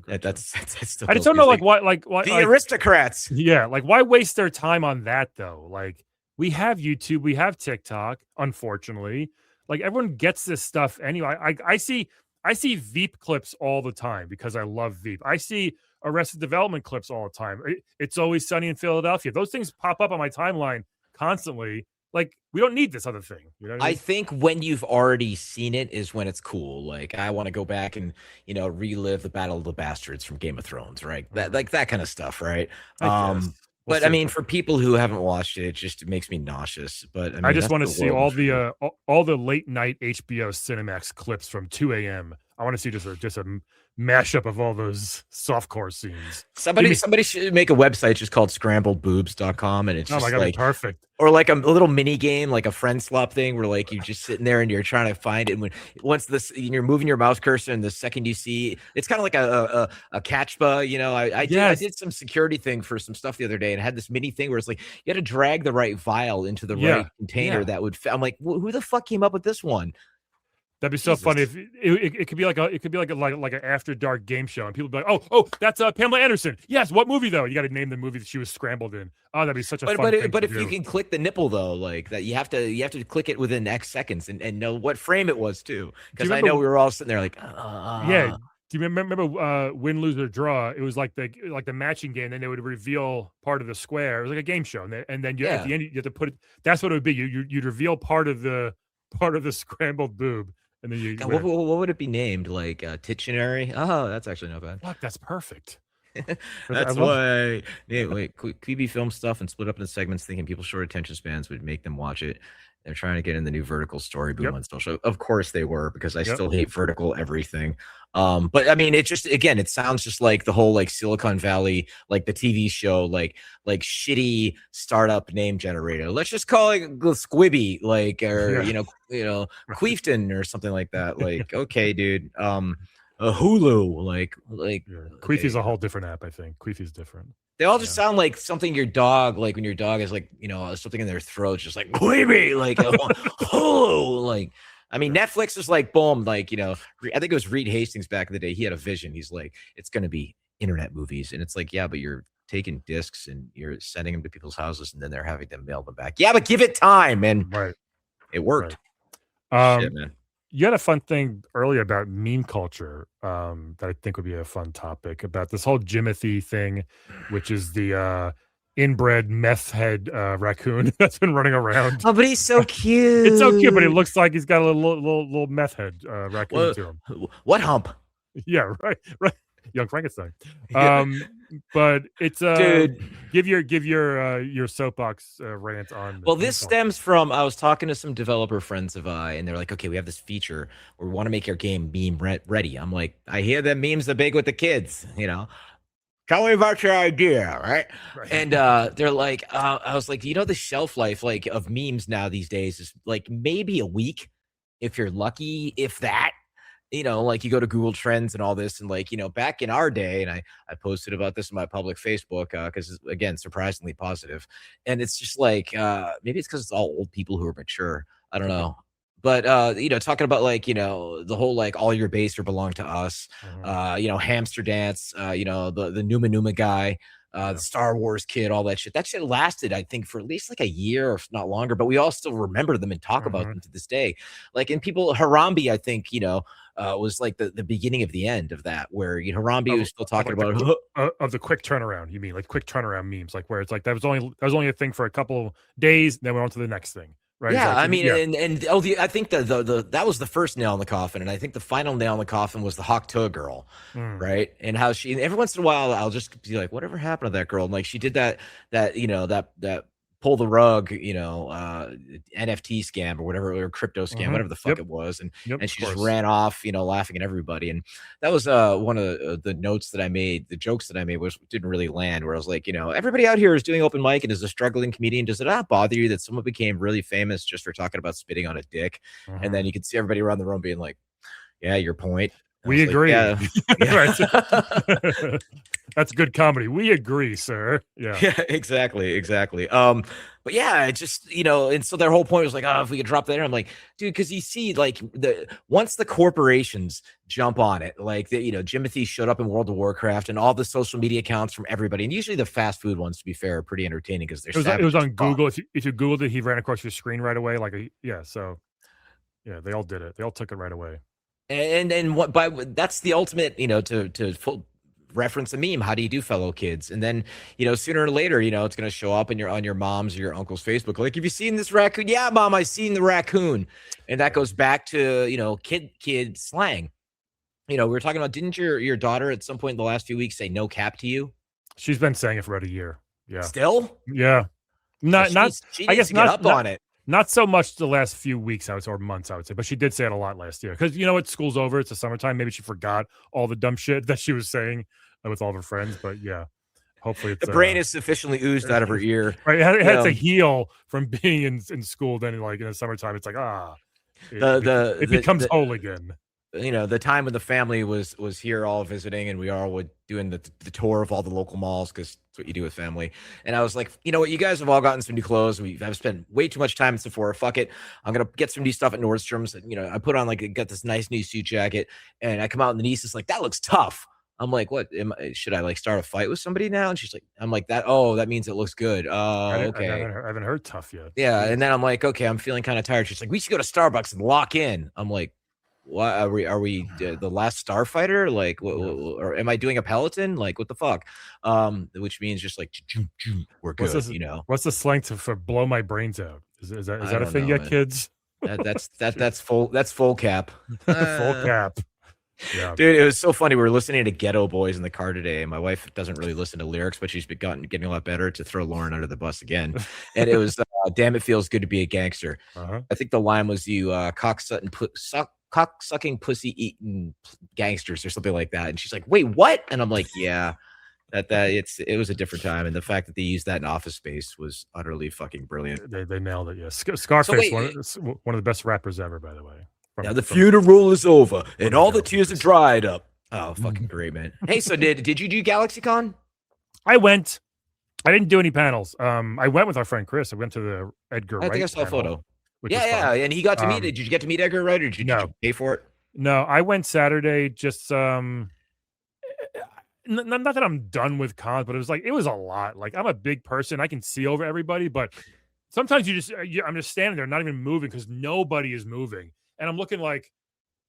That's still I just don't know, like why the aristocrats. Yeah, like why waste their time on that though? Like we have YouTube, we have TikTok. Unfortunately, like everyone gets this stuff anyway. I see Veep clips all the time because I love Veep. I see Arrested Development clips all the time. It's Always Sunny in Philadelphia. Those things pop up on my timeline constantly. Like we don't need this other thing. You know what I mean? I think when you've already seen it is when it's cool. Like I want to go back and, you know, relive the Battle of the Bastards from Game of Thrones, right? That like that kind of stuff, right? But I mean, for people who haven't watched it, it just makes me nauseous. But I mean, I just want to see all the late night HBO Cinemax clips from 2 a.m. I want to see just a mashup of all those softcore scenes. Somebody should make a website just called scrambledboobs.com, and it's just like perfect. Or like a little mini game, like a friend swap thing, where like you're just sitting there and you're trying to find it. And you're moving your mouse cursor, and the second you see, it's kind of like a catchba. You know, I did some security thing for some stuff the other day, and I had this mini thing where it's like you had to drag the right vial into the right container that would. I'm like, who the fuck came up with this one? That'd be so funny if it could be like an after dark game show, and people be like, oh, that's Pamela Anderson. Yes, what movie though? You got to name the movie that she was scrambled in. Oh, that'd be such a fun thing but if you can click the nipple though, like that, you have to click it within X seconds and know what frame it was too. Because I know we were all sitting there like, yeah. Do you remember Win, Lose, or Draw? It was like the matching game. Then they would reveal part of the square. It was like a game show, and then at the end you have to put it. That's what it would be. You'd reveal part of the scrambled boob. And then what would it be named? Like Titchinary? Oh, that's actually not bad. Fuck, that's perfect. That's why. Yeah, wait, CliffyB film stuff and split up into segments, thinking people's short attention spans would make them watch it. They're trying to get in the new vertical story boom on social. Of course they were, because I still hate vertical everything. But I mean, it just, again, it sounds just like the whole like Silicon Valley, like the TV show, like shitty startup name generator. Let's just call it Squibby, like, or you know, Queefton or something like that. Like, okay, dude. A Hulu, like Queefy's a whole different app. I think Queefy's different. They all just sound like something your dog, like when your dog is like, you know, something in their throat, just like Queefy, like Hulu, like. I mean, Netflix is like, boom, like, you know, I think it was Reed Hastings back in the day. He had a vision. He's like, it's going to be internet movies. And it's like, yeah, but you're taking discs and you're sending them to people's houses and then they're having them mail them back. Yeah, but give it time. And it worked. Shit, man. You had a fun thing earlier about meme culture that I think would be a fun topic, about this whole Jimothy thing, which is the inbred meth head raccoon that's been running around. Oh, but he's so cute. It's so cute, but it looks like he's got a little meth head raccoon to him. What hump? Yeah, right. Young Frankenstein. But it's dude. Give your soapbox rant on. Well, this stems from, I was talking to some developer friends of and they're like, okay, we have this feature where we want to make your game meme ready. I'm like, I hear that memes are big with the kids, you know. Tell me about your idea, right? And they're like, I was like, you know, the shelf life like of memes now these days is like maybe a week, if you're lucky, if that. You know, like you go to Google Trends and all this, and like, you know, back in our day, and I posted about this in my public Facebook because again, surprisingly positive, and it's just like maybe it's because it's all old people who are mature. I don't know. But you know, talking about like, you know, the whole like all your base or belong to us, you know, hamster dance, you know, the Numa Numa guy, the Star Wars kid, all that shit. That shit lasted, I think, for at least like a year, if not longer. But we all still remember them and talk about them to this day. Like, and people, Harambe, I think, was like the beginning of the end of that, where Harambe was still talking about of the quick turnaround. You mean like quick turnaround memes, like where it's like that was only a thing for a couple days, then we're on to the next thing. Right. Yeah, I mean, I think the that was the first nail in the coffin, and I think the final nail in the coffin was the Hawk Tuh girl, right? And how every once in a while I'll just be like, whatever happened to that girl? And like she did that pull the rug, NFT scam or whatever, or crypto scam, whatever the fuck it was. And she just ran off, laughing at everybody. And that was one of the notes that I made, the jokes that I made didn't really land, where I was like, everybody out here is doing open mic and is a struggling comedian. Does it not bother you that someone became really famous just for talking about spitting on a dick? And then you can see everybody around the room being like, yeah, your point. We agree. Like, yeah. That's good comedy. We agree, sir. Yeah. Yeah, exactly. But yeah, it just, and so their whole point was like, oh, if we could drop that in. I'm like, dude, because you see, like, once the corporations jump on it, like, Jimothy showed up in World of Warcraft and all the social media accounts from everybody. And usually the fast food ones, to be fair, are pretty entertaining because it was on Google. If you Googled it, he ran across your screen right away. So yeah, they all did it. They all took it right away. And that's the ultimate, to reference a meme. How do you do, fellow kids? And then, sooner or later, it's going to show up on your mom's or your uncle's Facebook. Like, have you seen this raccoon? Yeah, mom, I seen the raccoon. And that goes back to, kid slang. We were talking about, didn't your daughter at some point in the last few weeks say no cap to you? She's been saying it for about a year. Yeah. Still? Yeah. Not, she needs to get up on it. Not so much the last few weeks, or months, I would say, but she did say it a lot last year. Because school's over, it's the summertime. Maybe she forgot all the dumb shit that she was saying with all of her friends. But yeah, hopefully it's the brain is sufficiently oozed out of her ear. Right, it had to heal from being in school. Then, like in the summertime, it's like it becomes whole again. The time when the family was here all visiting, and we all were doing the tour of all the local malls, because that's what you do with family. And I was like, you know what, you guys have all gotten some new clothes. I've spent way too much time in Sephora. Fuck it, I'm gonna get some new stuff at Nordstrom's. And, I put on got this nice new suit jacket, and I come out and the niece is like, that looks tough. I'm like, what? Should I like start a fight with somebody now? And she's like, I'm like, that. Oh, that means it looks good. Okay. I haven't heard tough yet. Yeah, and then I'm like, okay, I'm feeling kind of tired. She's like, we should go to Starbucks and lock in. I'm like, what are we the last starfighter? Like, what, or am I doing a Peloton? Like, what the fuck? Which means just like, we're good. What's the slang for blow my brains out? Is that a thing yet, kids? That's full cap. Full cap. Yeah. Dude, it was so funny. We were listening to Ghetto Boys in the car today. My wife doesn't really listen to lyrics, but she's been getting a lot better, to throw Lauren under the bus again. And it was, damn, it feels good to be a gangster. I think the line was, you cock-sucking, pussy-eating gangsters or something like that. And she's like, wait, what? And I'm like, yeah, it was a different time. And the fact that they used that in Office Space was utterly fucking brilliant. They nailed it, yeah. Scarface, one of the best rappers ever, by the way. Now the funeral is over and all the tears have dried up. Oh, fucking great, man. Hey, so did you do GalaxyCon? I went. I didn't do any panels. I went with our friend Chris. I went to the Edgar Wright. I think I saw a photo. Yeah, and he got to meet it. Did you get to meet Edgar Wright, or did you pay for it? No, I went Saturday. Just not that I'm done with cons, but it was a lot. Like, I'm a big person. I can see over everybody, but sometimes I'm just standing there, not even moving, because nobody is moving. And I'm looking like,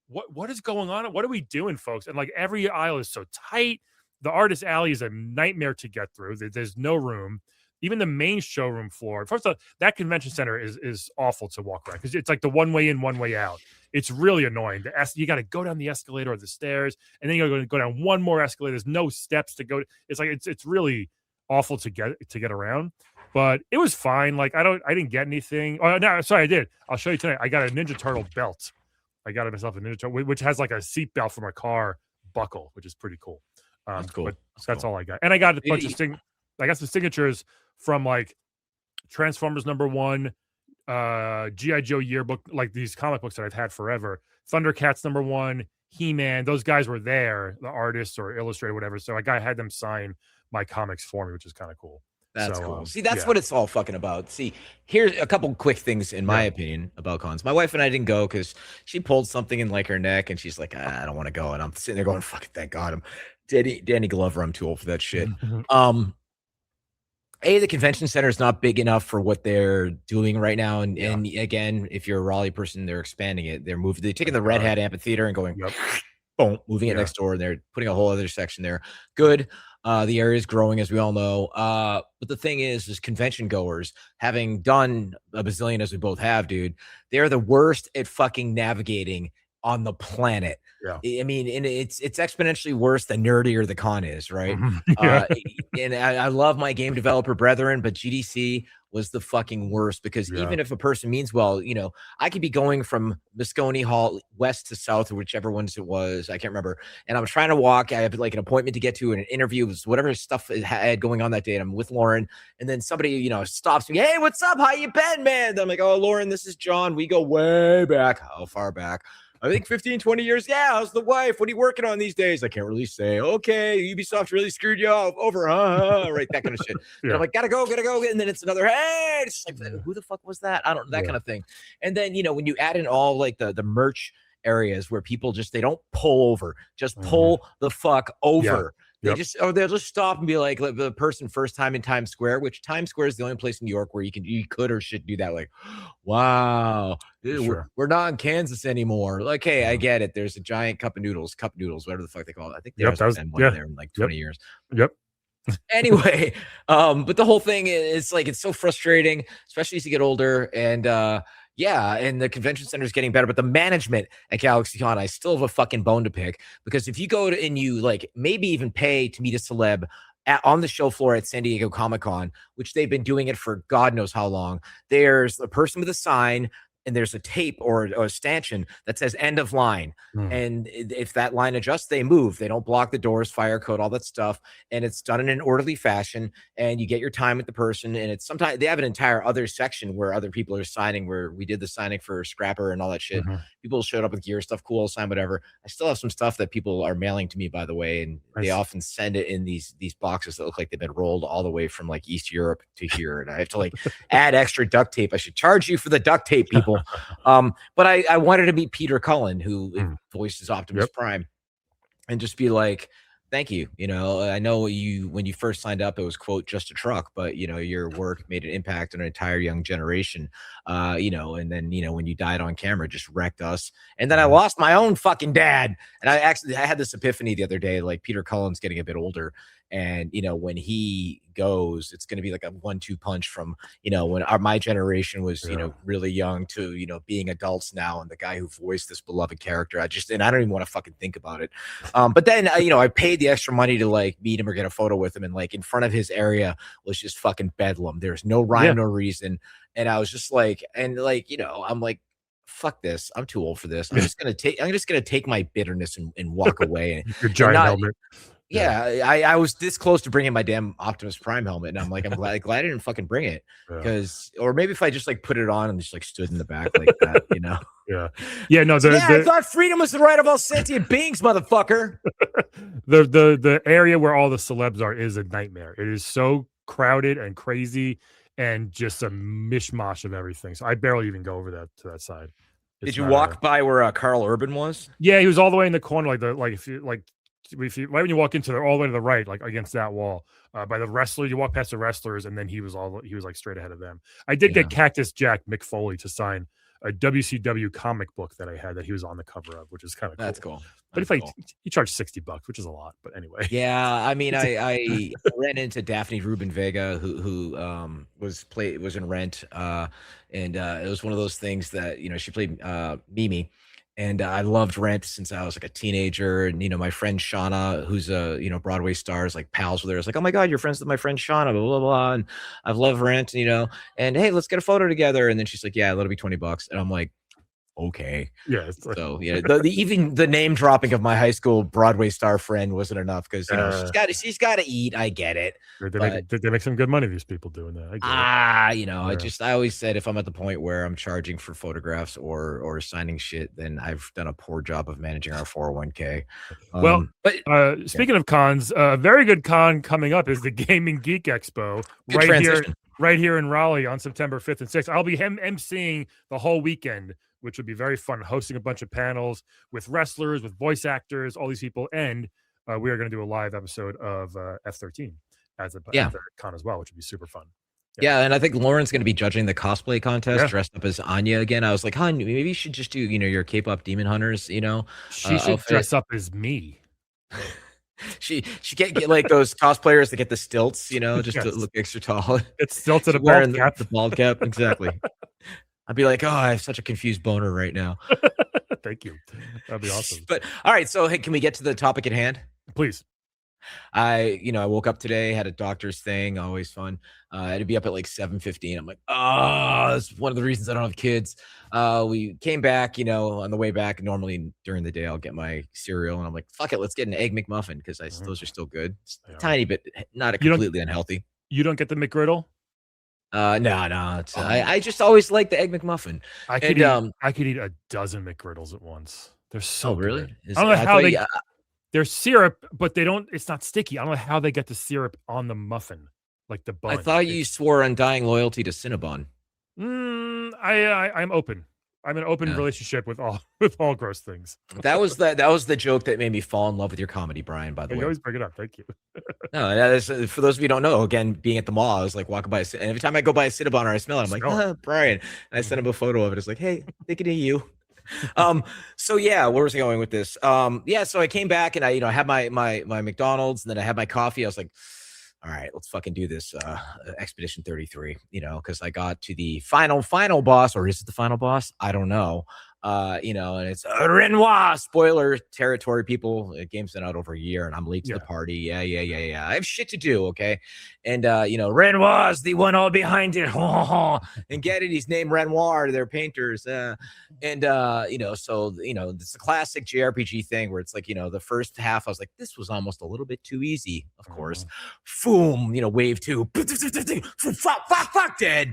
what is going on? What are we doing, folks? And like, every aisle is so tight. The artist alley is a nightmare to get through. There's no room. Even the main showroom floor. First of all, that convention center is awful to walk around, because it's like the one way in, one way out. It's really annoying. You got to go down the escalator or the stairs, and then you got to go down one more escalator. There's no steps to go. It's like it's really awful to get around. But it was fine. Like, I didn't get anything. Oh, no, sorry, I did. I'll show you tonight. I got a Ninja Turtle belt. I got myself a Ninja Turtle, which has like a seat belt from a car buckle, which is pretty cool. That's cool. But that's all I got. And I got a bunch of I got some signatures from like Transformers #1, G.I. Joe yearbook, like these comic books that I've had forever. Thundercats #1, He-Man. Those guys were there, the artists or illustrator, whatever. So I had them sign my comics for me, which is kind of cool. That's cool. See, that's what it's all fucking about. See, here's a couple quick things, in my opinion, about cons. My wife and I didn't go because she pulled something in like her neck, and she's like, I don't want to go. And I'm sitting there going, fucking thank God. Danny Glover, I'm too old for that shit. the convention center is not big enough for what they're doing right now. And again, if you're a Raleigh person, they're expanding it. They're taking the Red Hat Amphitheater and going, boom, moving it next door, and they're putting a whole other section there. Good. The area is growing, as we all know. But the thing is convention goers, having done a bazillion as we both have, dude, they're the worst at fucking navigating on the planet. I mean, and it's exponentially worse the nerdier the con is, right? And I love my game developer brethren, but GDC was the fucking worst because even if a person means well, you know, I could be going from Moscone Hall west to south or whichever ones it was, I can't remember, and I'm trying to walk. I have like an appointment to get to, an interview, was whatever stuff I had going on that day, and I'm with Lauren, and then somebody, you know, stops me. Hey, what's up? How you been, man? And I'm like, oh, Lauren, this is John. We go way back. How far back? I think 15, 20 years. Yeah, how's the wife? What are you working on these days? I can't really say. Okay, Ubisoft really screwed you over, huh? Right, that kind of shit. And I'm like, gotta go. And then it's another, hey, it's like, who the fuck was that? I don't know, that kind of thing. And then, you know, when you add in all like the merch areas where people just, they don't pull over, just pull the fuck over. They they'll just stop and be like the person first time in Times Square, which Times Square is the only place in New York where you could or should do that. Like, wow, we're not in Kansas anymore. Like, hey, I get it. There's a giant cup noodles, whatever the fuck they call it. I think there's been one there in like 20 years. Anyway, but the whole thing is like, it's so frustrating, especially as you get older. And and the convention center is getting better, but the management at GalaxyCon, I still have a fucking bone to pick, because if you go to, and you like maybe even pay to meet a celeb on the show floor at San Diego Comic-Con, which they've been doing it for God knows how long, there's a person with a sign and there's a tape or a stanchion that says end of line. And if that line adjusts, they move. They don't block the doors, fire code, all that stuff. And it's done in an orderly fashion. And you get your time with the person. And it's sometimes they have an entire other section where other people are signing, where we did the signing for Scrapper and all that shit. People showed up with gear stuff, cool, sign whatever. I still have some stuff that people are mailing to me, by the way. And they often send it in these boxes that look like they've been rolled all the way from like East Europe to here. And I have to like add extra duct tape. I should charge you for the duct tape, people. But I wanted to meet Peter Cullen, who voices Optimus Prime, and just be like, thank you. You know, I know when you first signed up, it was, quote, just a truck, but you know, your work made an impact on an entire young generation. You know, and then, you know, when you died on camera, just wrecked us. And then I lost my own fucking dad. And I had this epiphany the other day, like Peter Cullen's getting a bit older. And, you know, when he goes, it's going to be like a 1-2 punch from, you know, when my generation was, you know, really young to, you know, being adults now. And the guy who voiced this beloved character, I don't even want to fucking think about it. But then, you know, I paid the extra money to like meet him or get a photo with him. And like in front of his area was just fucking bedlam. There's no rhyme, no reason. And I was just like, and like, you know, I'm like, fuck this. I'm too old for this. I'm just going to take my bitterness and walk away. Your giant helmet. Yeah, I was this close to bringing my damn Optimus Prime helmet, and I'm like, I'm glad I didn't fucking bring it, because, or maybe if I just like put it on and just like stood in the back like that, you know? No. I thought freedom was the right of all sentient beings, motherfucker. The area where all the celebs are is a nightmare. It is so crowded and crazy, and just a mishmash of everything. So I barely even go over to that side. Did you walk by where Carl Urban was? Yeah, he was all the way in the corner, if you right when you walk into all the way to the right, like against that wall, by the wrestlers. You walk past the wrestlers, and then he was like straight ahead of them. I did get Cactus Jack Mick Foley to sign a WCW comic book that I had that he was on the cover of, which is kind of cool. That's cool. But he charged $60, which is a lot. But anyway, I mean, I ran into Daphne Rubin Vega, who was in Rent, and it was one of those things that, you know, she played Mimi. And I loved Rent since I was like a teenager. And, you know, my friend Shauna, who's a, you know, Broadway star, is like pals with her. It's like, oh my God, you're friends with my friend Shauna, blah, blah, blah. And I've loved Rent, you know, and hey, let's get a photo together. And then she's like, yeah, that'll be $20. And I'm like, okay. Yeah. So yeah, even the name dropping of my high school Broadway star friend wasn't enough, because, you know, she's got to eat. I get it. They make some good money, these people doing that. You know, I always said, if I'm at the point where I'm charging for photographs or signing shit, then I've done a poor job of managing our 401k. Speaking of cons, a very good con coming up is the Gaming Geek Expo right here in Raleigh on September 5th and 6th. I'll be emceeing the whole weekend, which would be very fun, hosting a bunch of panels with wrestlers, with voice actors, all these people. And we are going to do a live episode of F13. at the con as well, which would be super fun. Yeah, and I think Lauren's going to be judging the cosplay contest dressed up as Anya again. I was like, "Hon, maybe you should just do, your K-pop Demon Hunters, she should outfit. Dress up as me." She can't get like those cosplayers that get the stilts, just to look extra tall. It's stilted a bald cap. The bald cap, exactly. I'd be like, "Oh, I have such a confused boner right now." Thank you. That'd be awesome. But all right, so hey, can we get to the topic at hand? Please. I woke up today, had a doctor's thing, always fun. I had to be up at like 7:15. I'm like, oh, that's one of the reasons I don't have kids. We came back, on the way back. Normally during the day, I'll get my cereal, and I'm like, fuck it, let's get an egg McMuffin because those are still good. It's tiny bit, not completely unhealthy. You don't get the McGriddle? No. I just always like the egg McMuffin. I could eat a dozen McGriddles at once. They're so really good. I don't know how they. They're syrup, but they don't. It's not sticky. I don't know how they get the syrup on the muffin, like the bun. I thought you swore undying loyalty to Cinnabon. I'm open. I'm in an open relationship with all gross things. That was the joke that made me fall in love with your comedy, Brian. By the way, you always bring it up. Thank you. No, that is, for those of you who don't know, again, being at the mall, I was like walking by, and every time I go by a Cinnabon or I smell it, I'm like, Brian. And I sent him a photo of it. It's like, hey, thinking of you. So yeah, where was I going with this? So I came back and I, had my McDonald's, and then I had my coffee. I was like, all right, let's fucking do this, Expedition 33, because I got to the final boss, or is it the final boss? I don't know. And it's Renoir, spoiler territory, people. The game's been out over a year and I'm late to the party. Yeah. I have shit to do. Okay. And, Renoir's the one all behind it. And get it. He's named Renoir. They're painters. So, it's a classic JRPG thing where it's like, the first half, I was like, this was almost a little bit too easy. Of course, boom, wave 2, fuck, dead.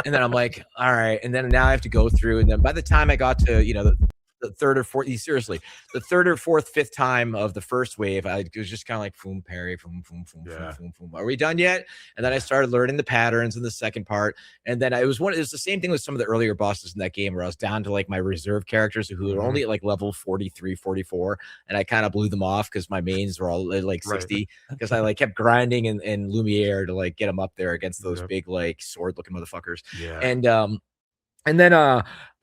And then I'm like, all right. And then now I have to go through. And then by the time I got to, the third or fourth, seriously, the third or fourth, fifth time of the first wave, I was just kind of like, boom, parry, boom, boom. Are we done yet? And then I started learning the patterns in the second part. And then it was the same thing with some of the earlier bosses in that game where I was down to like my reserve characters who were only at like level 43, 44. And I kind of blew them off because my mains were all like 60 because I like kept grinding in Lumiere to like get them up there against those big like sword looking motherfuckers. Yeah. And then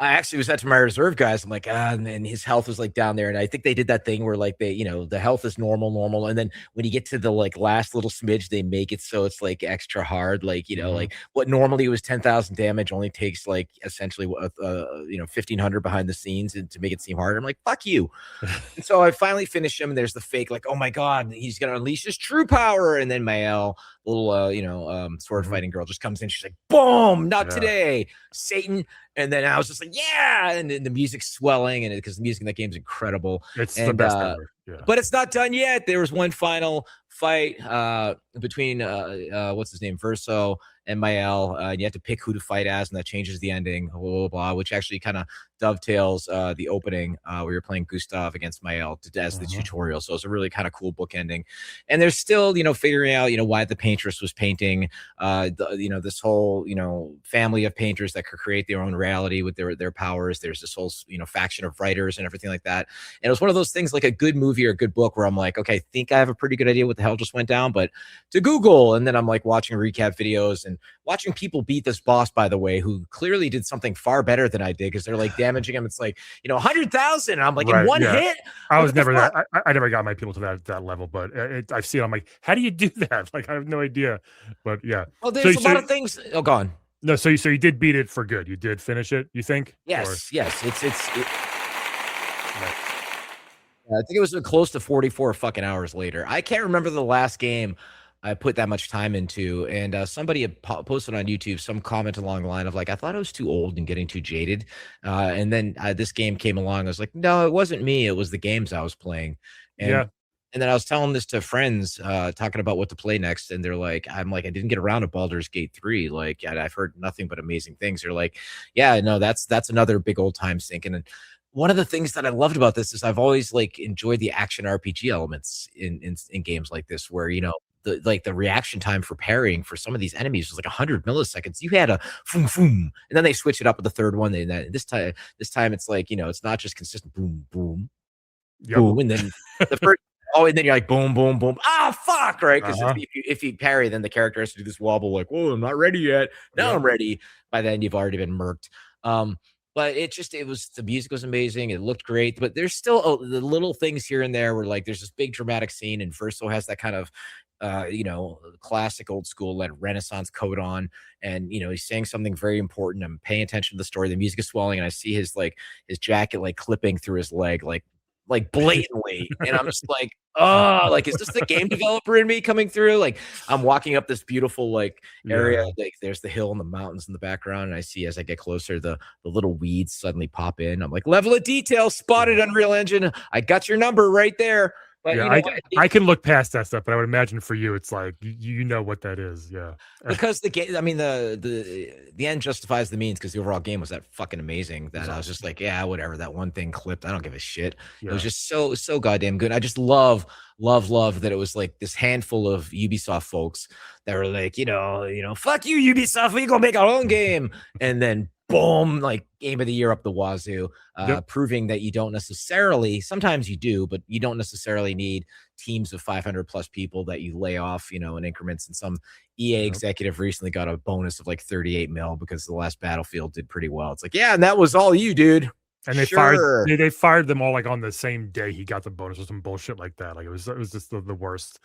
I actually was at to my reserve guys. I'm like, and his health was like down there. And I think they did that thing where like they, the health is normal. And then when you get to the like last little smidge, they make it so it's like extra hard. Like, like what normally was 10,000 damage only takes like essentially 1,500 behind the scenes and to make it seem harder. I'm like, fuck you. And so I finally finished him. And there's the fake, like, oh my God, he's going to unleash his true power. And then Mael, little, sword fighting girl just comes in. She's like, boom, not today, Satan. And then I was just like, yeah, and then the music's swelling, and because the music in that game is incredible. It's the best ever. Yeah. But it's not done yet. There was one final fight between what's his name, Verso and Mael. And you have to pick who to fight as, and that changes the ending. Blah blah blah, which actually kind of dovetails the opening where you're playing Gustav against Mael as the tutorial. So it's a really kind of cool book ending. And there's still figuring out why the paintress was painting this whole family of painters that could create their own reality with their powers. There's this whole faction of writers and everything like that. And it was one of those things like a good movie or a good book where I'm like, okay, I think I have a pretty good idea what the hell just went down, but to Google. And then I'm like watching recap videos and watching people beat this boss, by the way, who clearly did something far better than I did because they're like damaging him. It's like 100,000. I'm like in one hit. I was never that. I never got my people to that level, but I've seen it. I'm like, how do you do that? Like I have no idea. But yeah. Well, there's a lot of things. Oh, gone. No, so you did beat it for good. You did finish it. You think? Yes. I think it was close to 44 fucking hours later. I can't remember the last game I put that much time into. And somebody had posted on YouTube some comment along the line of like, I thought I was too old and getting too jaded. And then this game came along. I was like, no, it wasn't me. It was the games I was playing. And then I was telling this to friends, talking about what to play next. And they're like, I didn't get around to Baldur's Gate 3. Like, I've heard nothing but amazing things. They're like, yeah, no, that's another big old time sink. And one of the things that I loved about this is I've always like enjoyed the action RPG elements in games like this, where, the reaction time for parrying for some of these enemies was like 100 milliseconds. You had a boom, boom, and then they switch it up with the third one. And then this time it's like, it's not just consistent boom, boom, boom. And then the first Oh, and then you're like, boom, boom, boom. Ah, fuck, right? Because if you parry, then the character has to do this wobble, like, whoa, I'm not ready yet. Now I'm ready. By then, you've already been murked. But the music was amazing. It looked great, but there's still the little things here and there where like there's this big dramatic scene, and Verso has that kind of classic old school like Renaissance coat on, and he's saying something very important. I'm paying attention to the story. The music is swelling, and I see his jacket like clipping through his leg, like blatantly. And I'm just like, oh, like, is this the game developer in me coming through? Like, I'm walking up this beautiful like area, like there's the hill and the mountains in the background, and I see as I get closer, the little weeds suddenly pop in. I'm like, level of detail spotted, Unreal Engine. I got your number right there. But I can look past that stuff, but I would imagine for you, it's like you know what that is, because the game. I mean, the end justifies the means, because the overall game was that fucking amazing that I was just like, yeah, whatever. That one thing clipped. I don't give a shit. It was just so goddamn good. I just love that it was like this handful of Ubisoft folks that were like, fuck you, Ubisoft, we gonna make our own game, and then boom, like game of the year up the wazoo, proving that you don't necessarily, sometimes you do, but you don't necessarily need teams of 500 plus people that you lay off, in increments. And some EA executive recently got a bonus of like 38 mil because the last Battlefield did pretty well. It's like, yeah, and that was all you, dude. And they fired them all like on the same day he got the bonus or some bullshit like that. Like it was just the worst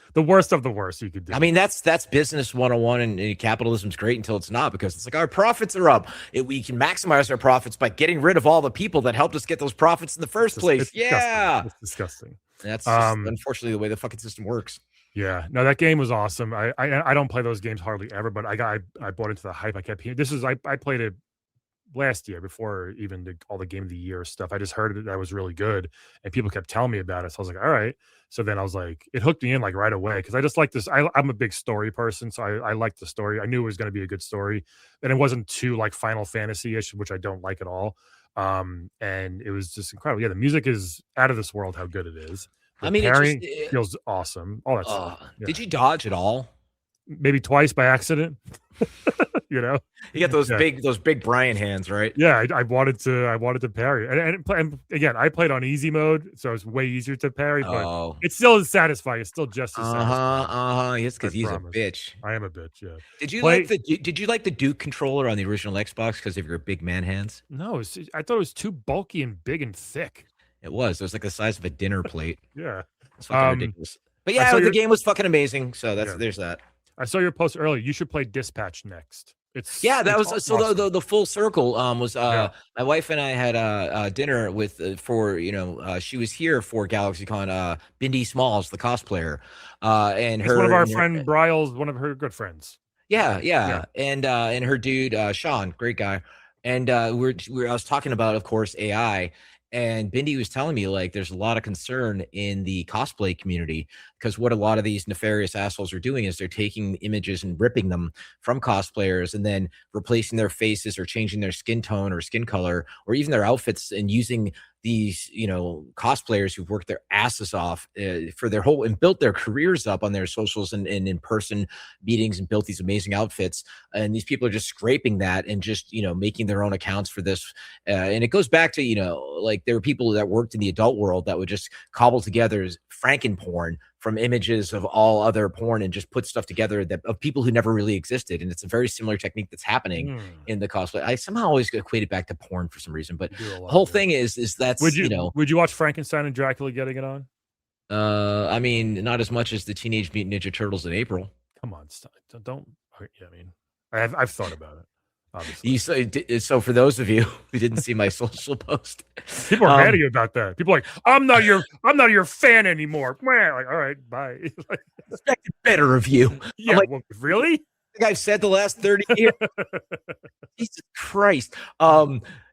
of the worst you could do. I mean, that's business 101, and capitalism's great until it's not, because it's like our profits are up. We can maximize our profits by getting rid of all the people that helped us get those profits in the first place. It's disgusting. That's just, unfortunately, the way the fucking system works. Yeah, no, that game was awesome. I don't play those games hardly ever, but I bought into the hype. I kept hearing I played it last year before even all the game of the year stuff. I just heard that was really good, and people kept telling me about it. So I was like, all right. So then I was like, it hooked me in like right away, because I just like this. I'm a big story person, so I liked the story. I knew it was going to be a good story, and it wasn't too like Final Fantasy-ish, which I don't like at all. And it was just incredible. Yeah, the music is out of this world. How good it is. The parrying feels awesome. All that stuff. Did you dodge at all? Maybe twice by accident. You got those big Brian hands, right? Yeah, I wanted to parry, and again, I played on easy mode, so it's way easier to parry, but it still is satisfying. It's still just as satisfying. Yes, because he's a bitch. I am a bitch. Yeah. Did you like the Duke controller on the original Xbox because of your big man hands? No, I thought it was too bulky and big and thick. It was. It was like the size of a dinner plate. Yeah, it's fucking ridiculous. But yeah, the game was fucking amazing. So there's that. I saw your post earlier. You should play Dispatch next. That was awesome. So the full circle was my wife and I had dinner with she was here for GalaxyCon. Bindi Smalls, the cosplayer, and one of our friend Bryle's one of her good friends. Yeah. And her dude Sean, great guy, and I was talking about, of course, AI. And Bindi was telling me, like, there's a lot of concern in the cosplay community, because what a lot of these nefarious assholes are doing is they're taking images and ripping them from cosplayers and then replacing their faces or changing their skin tone or skin color or even their outfits, and using these, cosplayers who've worked their asses off for their whole and built their careers up on their socials and in-person meetings and built these amazing outfits. And these people are just scraping that and just, making their own accounts for this. And it goes back to, like, there were people that worked in the adult world that would just cobble together Frankenporn from images of all other porn and just put stuff together of people who never really existed. And it's a very similar technique that's happening in the cosplay. I somehow always equate it back to porn for some reason, but the whole thing is that's, would you watch Frankenstein and Dracula getting it on? I mean, not as much as the Teenage Mutant Ninja Turtles in April. Come on, stop. Don't. Yeah, I mean, I've thought about it. Obviously. So for those of you who didn't see my social post, people are mad at you about that. People are like, I'm not your fan anymore. Like, all right, bye. Expected better of you. Yeah, like, well, really? I've said the last 30 years. Jesus Christ.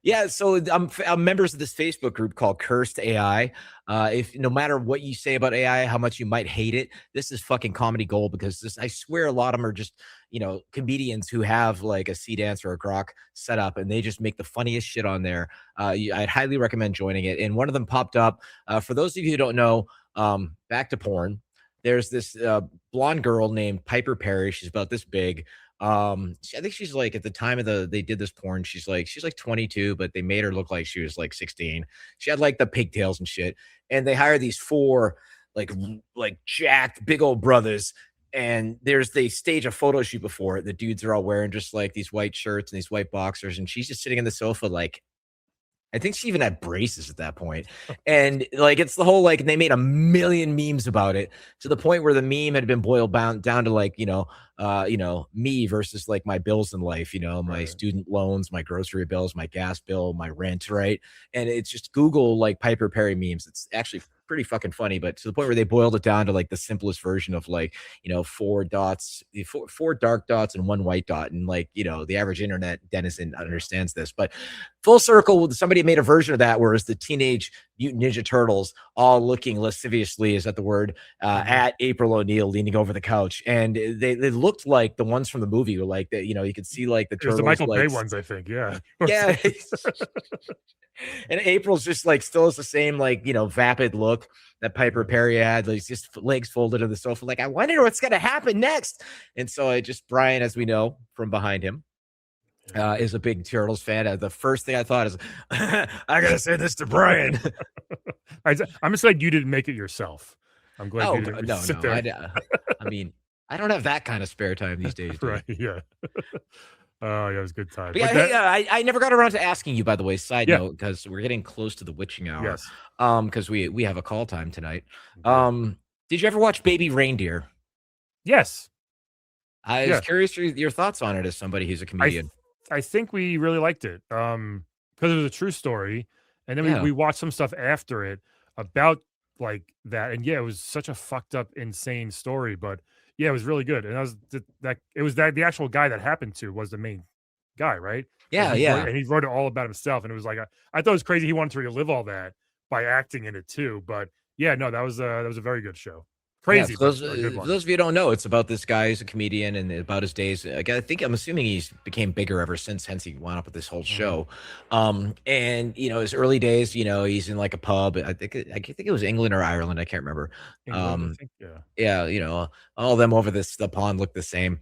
Yeah, so I'm members of this Facebook group called Cursed AI. If no matter what you say about AI, how much you might hate it, this is fucking comedy gold, because I swear a lot of them are just, comedians who have like a C dance or a grok set up, and they just make the funniest shit on there. I'd highly recommend joining it. And one of them popped up. For those of you who don't know, back to porn. There's this blonde girl named Piper Perry. She's about this big. I think she's like, at the time of they did this porn, she's like 22, but they made her look like she was like 16. She had like the pigtails and shit. And they hired these 4 like jacked big old brothers. And they stage a photo shoot before it. The dudes are all wearing just like these white shirts and these white boxers, and she's just sitting on the sofa like, I think she even had braces at that point. And like, it's the whole, like, they made a million memes about it to the point where the meme had been boiled down to like, me versus like my bills in life, my student loans, my grocery bills, my gas bill, my rent. Right. And it's just Google like Piper Perry memes. It's actually pretty fucking funny, but to the point where they boiled it down to like the simplest version of like, four dark dots and one white dot. And like, the average internet denizen understands this, but full circle, somebody made a version of that, whereas the Teenage Mutant Ninja Turtles all looking lasciviously, is that the word, at April O'Neil leaning over the couch. And they looked like the ones from the movie, were like that, you could see like the turtles. The Michael Bay ones, I think. Yeah. Yeah. And April's just like still has the same like, vapid look that Piper Perry had. Like, just legs folded on the sofa. Like, I wonder what's going to happen next. And so Brian, as we know from behind him, is a big Turtles fan. The first thing I thought is, I gotta say this to Brian. I'm just glad you didn't make it yourself. I'm glad you didn't sit there. I mean, I don't have that kind of spare time these days. Right? Yeah. Oh, yeah, it was a good time. But I never got around to asking you, by the way, side note, because we're getting close to the witching hour. Yes. Because we have a call time tonight. Did you ever watch Baby Reindeer? Yes. I was curious your thoughts on it as somebody who's a comedian. I think we really liked it because it was a true story. And then we watched some stuff after it about like that. And it was such a fucked up, insane story. But yeah, it was really good. And the actual guy that happened to was the main guy, right? Yeah, and he wrote it all about himself. And it was like, I thought it was crazy he wanted to relive all that by acting in it too. But yeah, no, that was a very good show. Crazy. For those of you who don't know, it's about this guy who's a comedian and about his days. I'm assuming he's became bigger ever since, hence he wound up with this whole show. And his early days, he's in like a pub. I think it was England or Ireland. I can't remember. England, I think, yeah. All of them over the pond look the same.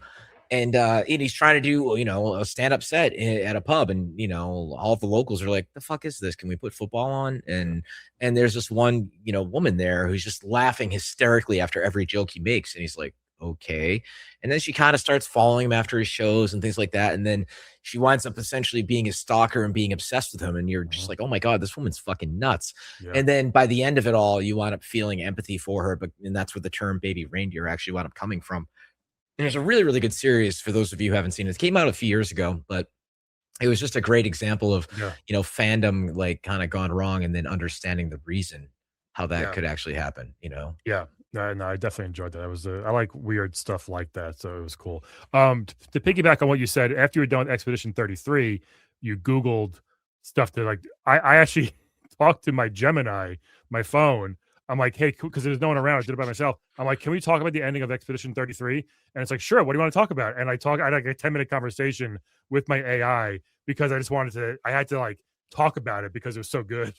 And he's trying to do, a stand-up set at a pub, and all of the locals are like, "The fuck is this? Can we put football on?" And there's this one, woman there who's just laughing hysterically after every joke he makes, and he's like, "Okay." And then she kind of starts following him after his shows and things like that, and then she winds up essentially being his stalker and being obsessed with him, and you're just like, "Oh my god, this woman's fucking nuts." Yeah. And then by the end of it all, you wind up feeling empathy for her, and that's where the term "baby reindeer" actually wound up coming from. And there's a really, really good series for those of you who haven't seen it. It came out a few years ago, but it was just a great example of, fandom like kind of gone wrong and then understanding the reason how that could actually happen, Yeah. No, I definitely enjoyed that. I like weird stuff like that. So it was cool. To piggyback on what you said, after you were done with Expedition 33, you Googled stuff that like, I actually talked to my Gemini, my phone. I'm like, hey, because there's no one around. I did it by myself. I'm like, can we talk about the ending of Expedition 33? And it's like, sure. What do you want to talk about? And I had like a 10-minute conversation with my AI because I had to like talk about it because it was so good.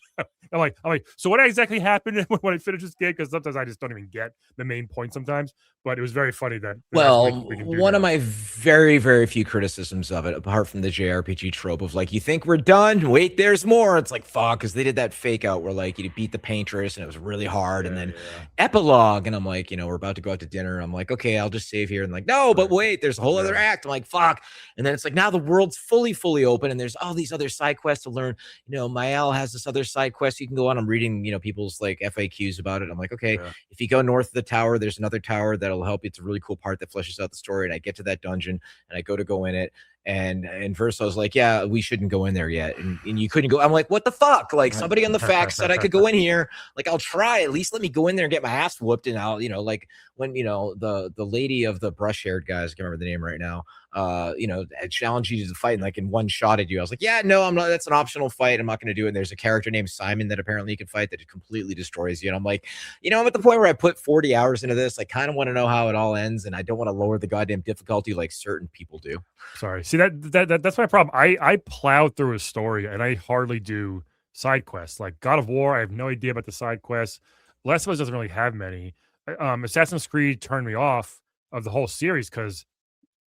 I'm like, so what exactly happened when I finished this game? Because sometimes I just don't even get the main point sometimes. But it was very funny that. One of my very, very few criticisms of it, apart from the JRPG trope of like, you think we're done? Wait, there's more. It's like, fuck, because they did that fake out where like you beat the paintress and it was really hard. And then epilogue. And I'm like, we're about to go out to dinner. I'm like, okay, I'll just save here. And like, no, but wait, there's a whole other act. I'm like, fuck. And then it's like, now the world's fully open. And there's all these other side quests to learn. Mael has this other side quest you can go on. I'm reading, people's like FAQs about it. I'm like, okay, if you go north of the tower, there's another tower that'll help you. It's a really cool part that fleshes out the story. And I get to that dungeon and I go in it. And Verso's like, yeah, we shouldn't go in there yet. And you couldn't go. I'm like, what the fuck? Like, somebody on the fax said I could go in here. Like, I'll try. At least let me go in there and get my ass whooped. And I'll, like when, the lady of the brush haired guys, I can't remember the name right now, I challenged you to fight and like in one shot at you. I was like, yeah, no, I'm not. That's an optional fight. I'm not going to do it. And there's a character named Simon that apparently you can fight that it completely destroys you. And I'm like, I'm at the point where I put 40 hours into this. I kind of want to know how it all ends. And I don't want to lower the goddamn difficulty like certain people do. Sorry. See, that's my problem. I plowed through a story and I hardly do side quests. Like God of War, I have no idea about the side quests. Last of Us doesn't really have many. Assassin's Creed turned me off of the whole series because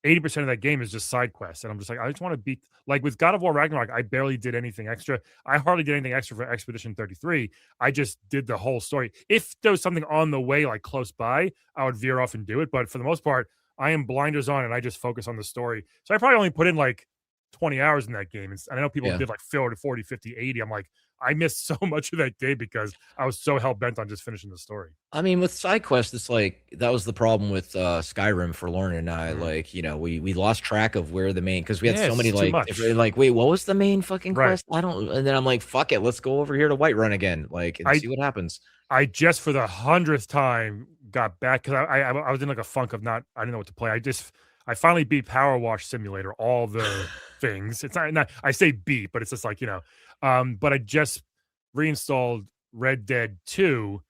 80% of that game is just side quests. And I'm just like, I just want to beat, like with God of War Ragnarok, I barely did anything extra. I hardly did anything extra for Expedition 33. I just did the whole story. If there was something on the way, like close by, I would veer off and do it. But for the most part, I am blinders on and I just focus on the story. So I probably only put in like 20 hours in that game. And I know people did like 40, 50, 80. I'm like, I missed so much of that game because I was so hell bent on just finishing the story. I mean, with side quests, it's like that was the problem with Skyrim for Lauren and I. Like, you know, we lost track of where the main, because we had so many like wait, what was the main fucking quest? I don't. And then I'm like, fuck it, let's go over here to Whiterun again, like, and see what happens. I just for the 100th time got back because I was in like a funk of I didn't know what to play. I finally beat Power Wash Simulator, all the things. It's not I say beat, but it's just like, you know. But I just reinstalled Red Dead 2,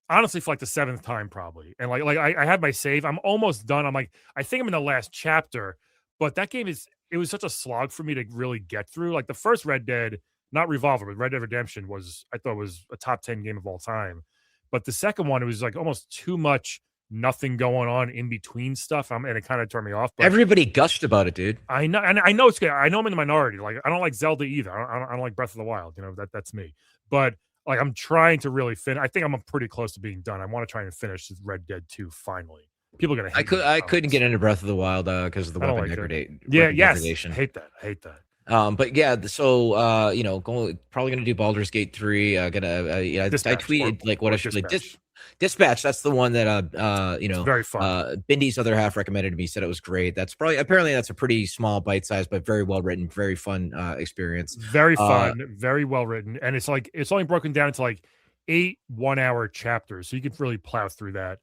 honestly, for like the 7th time probably. And like I had my save. I'm almost done. I'm like, I think I'm in the last chapter, but that game it was such a slog for me to really get through. Like the first Red Dead, not Revolver, but Red Dead Redemption I thought was a top 10 game of all time. But the second one, it was like almost too much nothing going on in between stuff. And it kind of turned me off. But everybody gushed about it, dude. I know, and I know it's good. I know I'm in the minority. Like I don't like Zelda either. I don't like Breath of the Wild. You know, that's me. But like I'm trying to really finish. I think I'm pretty close to being done. I want to try and finish Red Dead 2 finally. People are gonna hate I couldn't get into Breath of the Wild because of the weapon degradation. I hate that. But yeah, so you know, probably gonna do Baldur's Gate 3. I tweeted like what I should like Dispatch. That's the one that you know, very fun. Bindy's other half recommended to me, said it was great. That's apparently that's a pretty small bite size, but very well written, very fun experience. Very fun, very well written, and it's only broken down into like 8 1-hour chapters, so you can really plow through that.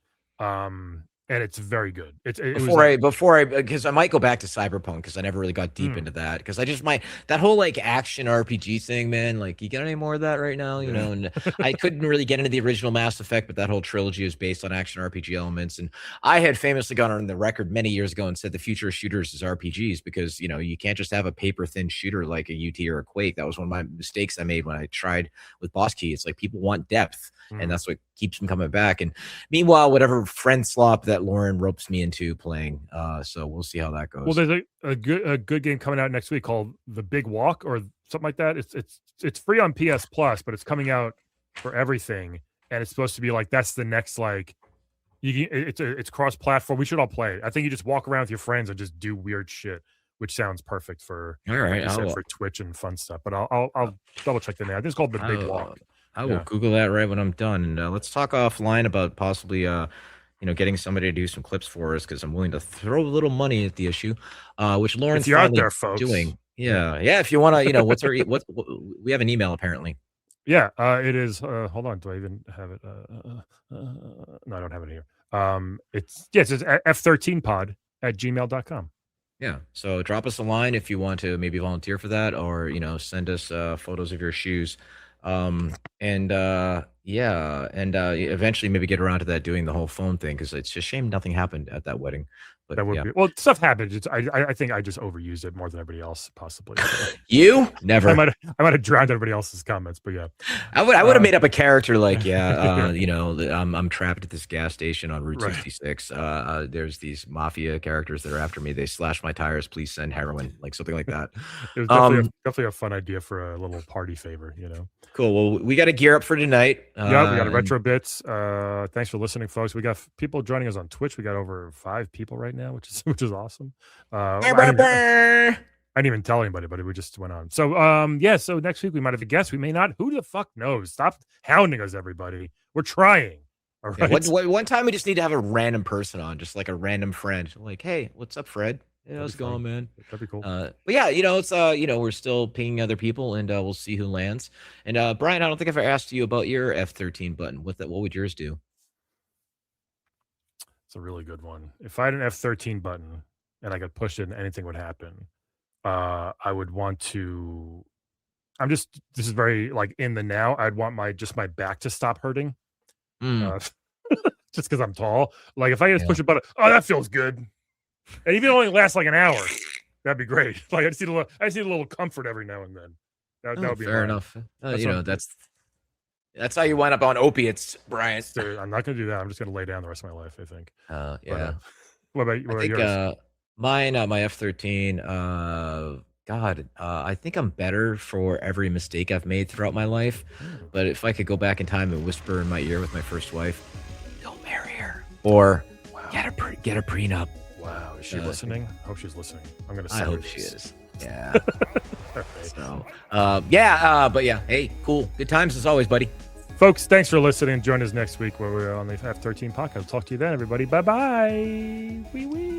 And it's very good. Before I because I might go back to Cyberpunk because I never really got deep into that because I just that whole like action RPG thing, man. Like, you got any more of that right now? You know, and I couldn't really get into the original Mass Effect, but that whole trilogy is based on action RPG elements. And I had famously gone on the record many years ago and said the future of shooters is RPGs because, you know, you can't just have a paper thin shooter like a UT or a Quake. That was one of my mistakes I made when I tried with Boss Key. It's like people want depth. And that's what keeps them coming back. And meanwhile, whatever friend slop that Lauren ropes me into playing. So we'll see how that goes. Well, there's a good game coming out next week called The Big Walk or something like that. It's free on PS Plus, but it's coming out for everything. And it's supposed to be like that's the next like it's cross-platform. We should all play it. I think you just walk around with your friends and just do weird shit, which sounds perfect for for Twitch and fun stuff. But I'll double check the name. I think it's called The Big Walk. I will Google that right when I'm done. And let's talk offline about possibly, you know, getting somebody to do some clips for us because I'm willing to throw a little money at the issue, which Lauren's out there, folks. Doing. Yeah. If you want to, you know, what's our we have an email apparently. Yeah, it is. Hold on, do I even have it? No, I don't have it here. It's f13pod@gmail.com. Yeah. So drop us a line if you want to maybe volunteer for that, or, you know, send us photos of your shoes. Eventually maybe get around to that, doing the whole phone thing, because it's just a shame nothing happened at that wedding. But that would be, well, stuff happens. I think I just overused it more than everybody else, possibly. You never. I might have drowned everybody else's comments, but yeah. I would have made up a character like, you know, I'm trapped at this gas station on Route 66. There's these mafia characters that are after me. They slash my tires. Please send heroin, like something like that. It was definitely a fun idea for a little party favor, you know. Cool. Well, we got to gear up for tonight. We got retro bits. Thanks for listening, folks. We got people joining us on Twitch. We got over 5 people right now, which is awesome. I didn't even tell anybody, but we just went on. So so next week we might have a guest. We may not. Who the fuck knows? Stop hounding us, everybody. We're trying. All right. Yeah, one time we just need to have a random person on, just like a random friend. Like, hey, what's up, Fred? Hey, how's it going, man? That'd be cool. But yeah, you know, it's you know, we're still pinging other people, and we'll see who lands. And Brian, I don't think I've ever asked you about your F13 button. What would yours do? It's a really good one. If I had an F13 button and I could push it and anything would happen, I would want to. This is very like in the now. I'd want my back to stop hurting. Just because I'm tall. Like if I just push a button, that feels good. And even only lasts like an hour, that'd be great. Like I just need a little comfort every now and then. That would be fair enough. You know, that's how you wind up on opiates, Brian. I'm not gonna do that. I'm just gonna lay down the rest of my life, I think. Yeah. What about yours? Mine, my F-13. God, I think I'm better for every mistake I've made throughout my life. But if I could go back in time and whisper in my ear with my first wife, "Don't marry her," or get a prenup. Wow, is she listening? I hope she's listening. I'm gonna. I hope she is. Yeah. So, but yeah. Hey, cool. Good times as always, buddy. Folks, thanks for listening. Join us next week where we're on the F-13 podcast. Talk to you then, everybody. Bye bye. Wee wee.